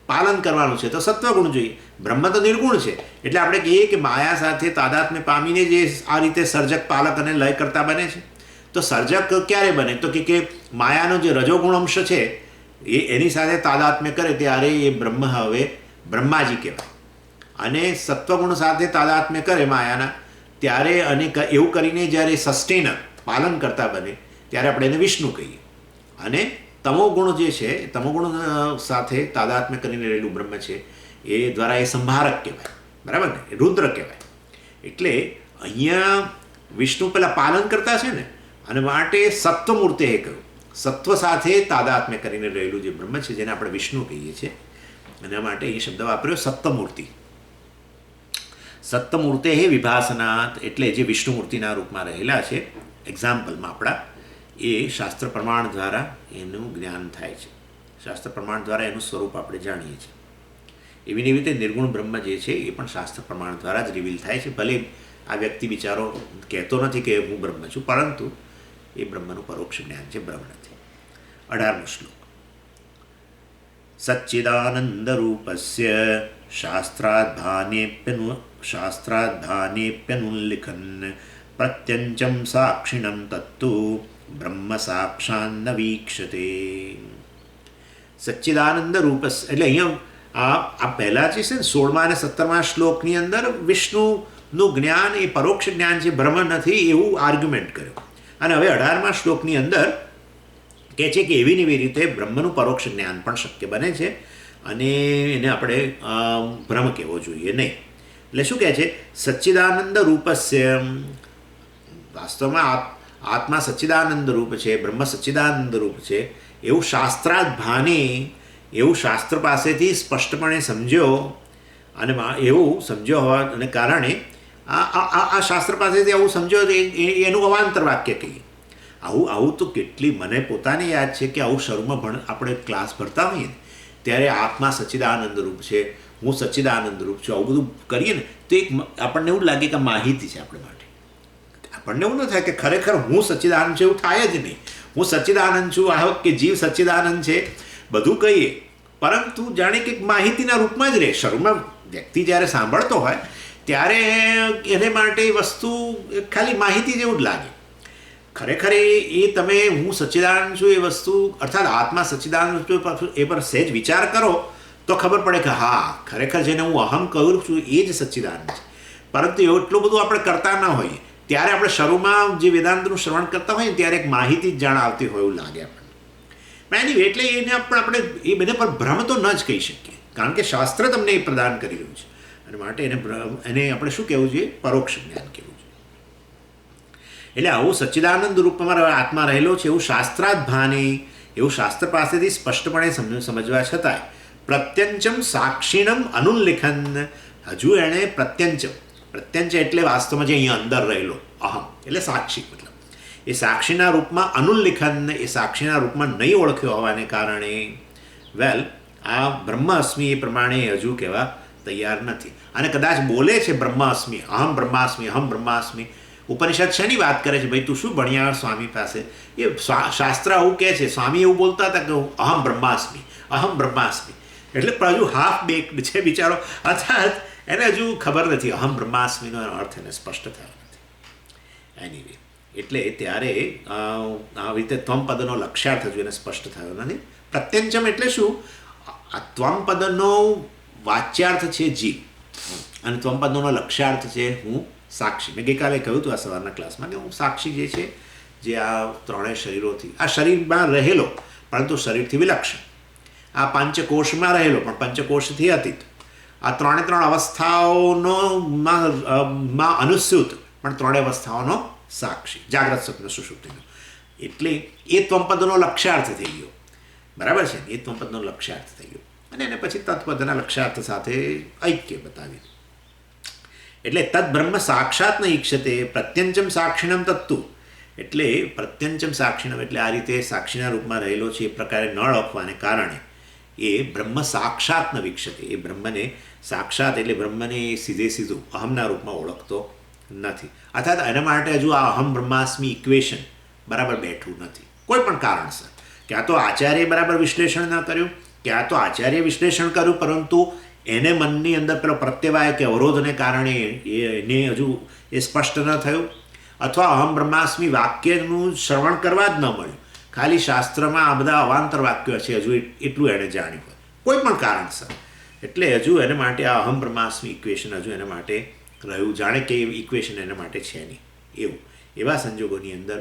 પાલન કરવાનું છે તો સત્વગુણ જોઈએ. બ્રહ્મ તો નિર્ગુણ છે, એટલે આપણે કહીએ કે માયા સાથે તાદાત્મ્ય પામીને જે આ રીતે સર્જક, પાલક અને લય કરતા બને છે. તો સર્જક ક્યારે બને? તો કે માયાનો જે રજોગુણ અંશ છે એની સાથે તાદાત્મ્ય કરે ત્યારે એ બ્રહ્મ હવે બ્રહ્માજી કહેવાય. અને સત્વગુણ સાથે તાદાત્મ્ય કરે માયાના ત્યારે, અને એવું કરીને જ્યારે સસ્ટેનર, પાલન કરતા બને ત્યારે આપણે એને વિષ્ણુ કહીએ. અને તમોગુણ જે છે, તમોગુણ સાથે તાદાત્મ્ય કરીને રહેલું બ્રહ્મ છે એ દ્વારા એ સંભારક કહેવાય. બરાબર ને? રુદ્ર કહેવાય. એટલે અહીંયા વિષ્ણુ પેલા પાલન કરતા છે ને, અને માટે સત્વમૂર્તિ એ કહ્યું, સત્વ સાથે તાદાત્મ્ય કરીને રહેલું જે બ્રહ્મ છે જેને આપણે વિષ્ણુ કહીએ છીએ, એના માટે એ શબ્દ વાપર્યો સત્વમૂર્તિ. સત્વમૂર્તે હે વિભાસનાથ, એટલે જે વિષ્ણુમૂર્તિના રૂપમાં રહેલા છે એક્ઝામ્પલમાં આપણા, એ શાસ્ત્ર પ્રમાણ દ્વારા એનું જ્ઞાન થાય છે. શાસ્ત્ર પ્રમાણ દ્વારા એનું સ્વરૂપ આપણે જાણીએ છીએ. એવી રીતે નિર્ગુણ બ્રહ્મ જે છે એ પણ શાસ્ત્ર પ્રમાણ દ્વારા જ રિવીલ થાય છે. ભલે આ વ્યક્તિ બિચારો કહેતો નથી કે હું બ્રહ્મ છું, પરંતુ એ બ્રહ્મનું પરોક્ષ જ્ઞાન છે, બ્રહ્મ નથી. 18મો શ્લોક. સચ્ચિદાનંદ રૂપસ્ય શાસ્ત્રાદ્ભાનેપ્યનુલ્લિખન પ્રત્યંચમ સાક્ષિણમ તત્તુ બ્રહ્મ સાક્ષાન્ન વીક્ષતે. સચ્ચિદાનંદ રૂપસ્ય એટલે અહીંયા આ પહેલા જે છે ને 16મા અને 17મા શ્લોકની અંદર વિષ્ણુનું જ્ઞાન એ પરોક્ષ જ્ઞાન છે, બ્રહ્મ નથી, એવું આર્ગ્યુમેન્ટ કર્યો. અને હવે 18મા શ્લોકની અંદર કહે છે કે એવી ને એવી રીતે બ્રહ્મનું પરોક્ષ જ્ઞાન પણ શક્ય બને છે, અને એને આપણે ભ્રમ કહેવો જોઈએ નહીં. એટલે શું કહે છે? સચ્ચિદાનંદ રૂપસ્ય, વાસ્તવમાં આત્મા સચ્ચિદાનંદ રૂપ છે, બ્રહ્મ સચ્ચિદાનંદ રૂપ છે, એવું શાસ્ત્રાર્થ ભાને, એવું શાસ્ત્ર પાસેથી સ્પષ્ટપણે સમજ્યો, અને એવું સમજ્યો હોવાને કારણે આ શાસ્ત્ર પાસેથી આવું સમજ્યો એનું અવાંતર વાક્ય કહીએ. આવું તો કેટલી, મને પોતાને યાદ છે કે આવું શરૂમાં આપણે ક્લાસ ભરતા હોઈએ ને ત્યારે આત્મા સચ્ચિદાનંદ રૂપ છે, હું સચ્ચિદાનંદ રૂપ છું, આવું બધું કરીએ ને તો એક આપણને એવું લાગે કે માહિતી છે આપણે માટે. આપણને એવું ન થાય કે ખરેખર હું સચ્ચિદાનંદ છું, એવું થાય જ નહીં. હું સચ્ચિદાનંદ છું, આ કે જીવ સચ્ચિદાનંદ છે, બધું કહીએ, પરંતુ જાણે કે માહિતીના રૂપમાં જ રહે. શરૂમાં વ્યક્તિ જ્યારે સાંભળતો હોય ત્યારે એને માટે વસ્તુ ખાલી માહિતી જેવું જ લાગે. ખરેખર એ તમે હું સચ્ચિદાનંદ છું એ વસ્તુ, અર્થાત આત્મા સચ્ચિદાનંદ છું એ પર સહેજ વિચાર કરો તો ખબર પડે કે હા, ખરેખર જેને હું અહમ કહું છું એ જ સચ્ચિદાનંદ છે. પરંતુ એટલું બધું આપણે કરતા ન હોઈએ ત્યારે આપણે શરૂમાં જે વેદાંતનું શ્રવણ કરતા હોઈએ ત્યારે એક માહિતી જ જાણ આવતી હોય એવું લાગે આપણને. એટલે એને આપણે એ બધા પર ભ્રમ તો ન જ કહી શકીએ, કારણ કે શાસ્ત્ર તમને એ પ્રદાન કરી રહ્યું છે, અને માટે એને આપણે શું કહેવું જોઈએ? પરોક્ષ જ્ઞાન કહેવું જોઈએ. એટલે આવું સચ્ચિદાનંદ રૂપમાં આત્મા રહેલો છે એવું શાસ્ત્રાર્થ ભાને, એવું શાસ્ત્ર પાસેથી સ્પષ્ટપણે સમજવા છતાંય પ્રત્યંચમ સાક્ષિણમ અનુલ્લેખન, હજુ એણે પ્રત્યંચમ પ્રત્યંચ એટલે વાસ્તવમાં જે અહીંયા અંદર રહેલો અહમ એટલે સાક્ષી, મતલબ એ સાક્ષીના રૂપમાં અનુલ્લેખનને એ સાક્ષીના રૂપમાં નહીં ઓળખ્યો હોવાને કારણે આ બ્રહ્મ અસ્મિ એ પ્રમાણે હજુ કહેવા તૈયાર નથી. અને કદાચ બોલે છે બ્રહ્મ અસ્મિ, અહમ બ્રહ્માસ્મિ, અહમ બ્રહ્માસ્મિ. ઉપનિષદ શેની વાત કરે છે? ભાઈ તું શું ભણ્યા સ્વામી પાસે? એ શાસ્ત્ર આવું કહે છે. સ્વામી એવું બોલતા હતા કે હું અહમ બ્રહ્માસ્મિ, અહમ બ્રહ્માસ્મિ. એટલે પણ હજુ હાફ બેક્ડ છે બિચારો, અર્થાત એને હજુ ખબર નથી અહમ બ્રહ્માસ્મિનો અર્થ એને સ્પષ્ટ થયો નથી. એનીવે, એટલે ત્યારે આવી રીતે ત્વમ પદનો લક્ષ્યાર્થ હજુ એને સ્પષ્ટ થયો નથી. પ્રત્યંચમ એટલે શું? આ ત્વમ પદનો વાચ્યાર્થ છે જીવ અને ત્વમ પદનો લક્ષ્યાર્થ છે હું સાક્ષી. મેં ગઈકાલે કહ્યું હતું આ સવારના ક્લાસમાં કે હું સાક્ષી જે છે, જે આ ત્રણેય શરીરોથી, આ શરીરમાં રહેલો પરંતુ શરીરથી વિલક્ષણ, આ પંચકોશમાં રહેલો પણ પંચકોશથી અતીત, આ ત્રણ અવસ્થાઓનો માં અનુસ્યુત પણ ત્રણેય અવસ્થાઓનો સાક્ષી, જાગ્રત સ્વપ્ન સુષુપ્તિનો. એટલે એ ત્વમપદનો લક્ષ્યાર્થ થઈ ગયો, બરાબર છે? એ ત્વમપદનો લક્ષ્યાર્થ થઈ ગયો અને એને પછી તત્પદના લક્ષ્યાર્થ સાથે ઐક્ય બતાવી. એટલે તદ્બ્રહ્મ સાક્ષાત ન ઈક્ષતે પ્રત્યંચમ સાક્ષિણમ તત્તુ. એટલે પ્રત્યંચમ સાક્ષિણમ એટલે આ રીતે સાક્ષીના રૂપમાં રહેલો છે એ પ્રકારે ન ઓળખવાને કારણે એ બ્રહ્મ સાક્ષાત ન વીક્ષતે. એ બ્રહ્મને સાક્ષાત એટલે બ્રહ્મને સીધું અહમના રૂપમાં ઓળખતો નથી. અર્થાત એના માટે હજુ આ અહમ બ્રહ્માસ્મિ ઇક્વેશન બરાબર બેઠું નથી કોઈ પણ કારણસર. ક્યાં તો આચાર્ય બરાબર વિશ્લેષણ ન કર્યું, ક્યાં તો આચાર્ય વિશ્લેષણ કર્યું પરંતુ એને મનની અંદર પેલો પ્રત્યવાય કે અવરોધને કારણે એને હજુ એ સ્પષ્ટ ન થયું, અથવા અહમ બ્રહ્માસ્મિ વાક્યનું શ્રવણ કરવા જ ન મળ્યું. ખાલી શાસ્ત્રમાં આ બધા અવાંતર વાક્યો છે હજુ એટલું એણે જાણ્યું હોય કોઈ પણ કારણસર. એટલે હજુ એને માટે આ અહમ બ્રહ્માસ્મિ ઇક્વેશન હજુ એના માટે રહ્યું, જાણે કે ઇક્વેશન એના માટે છે નહીં એવું. એવા સંજોગોની અંદર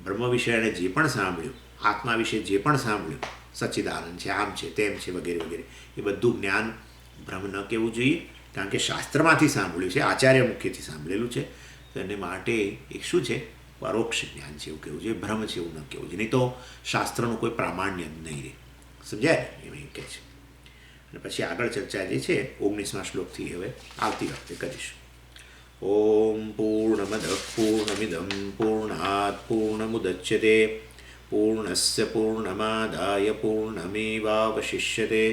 બ્રહ્મ વિશે એણે જે પણ સાંભળ્યું, આત્મા વિશે જે પણ સાંભળ્યું, સચ્ચિદાનંદ છે, આમ છે, તેમ છે, વગેરે વગેરે, એ બધું જ્ઞાન ભ્રમ ન કહેવું જોઈએ, કારણ કે શાસ્ત્રમાંથી સાંભળ્યું છે, આચાર્ય મુખ્યથી સાંભળેલું છે. તો એને માટે એક શું છે? પરોક્ષ જ્ઞાન છે એવું કહેવું જોઈએ, ભ્રમ છે એવું ન કહેવું જોઈએ. નહીં તો શાસ્ત્રનું કોઈ પ્રામાણ્ય નહીં રહે. સમજાય ને? એમ કહે છે. અને પછી આગળ ચર્ચા જે છે 19મા શ્લોકથી હવે આવતી વખતે કરીશું. ઓમ પૂર્ણમદ પૂર્ણમિદમ પૂર્ણાત પૂર્ણમુદચ્યતે પૂર્ણસ્ય પૂર્ણમાદાય પૂર્ણમેવાવશિષ્યતે.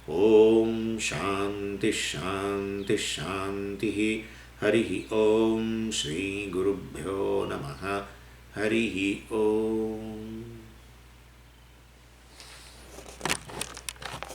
ઓમ શાંતિ શાંતિ શાંતિ. હરિ ઓમ શ્રી ગુરુભ્યો નમઃ. હરિ ઓમ.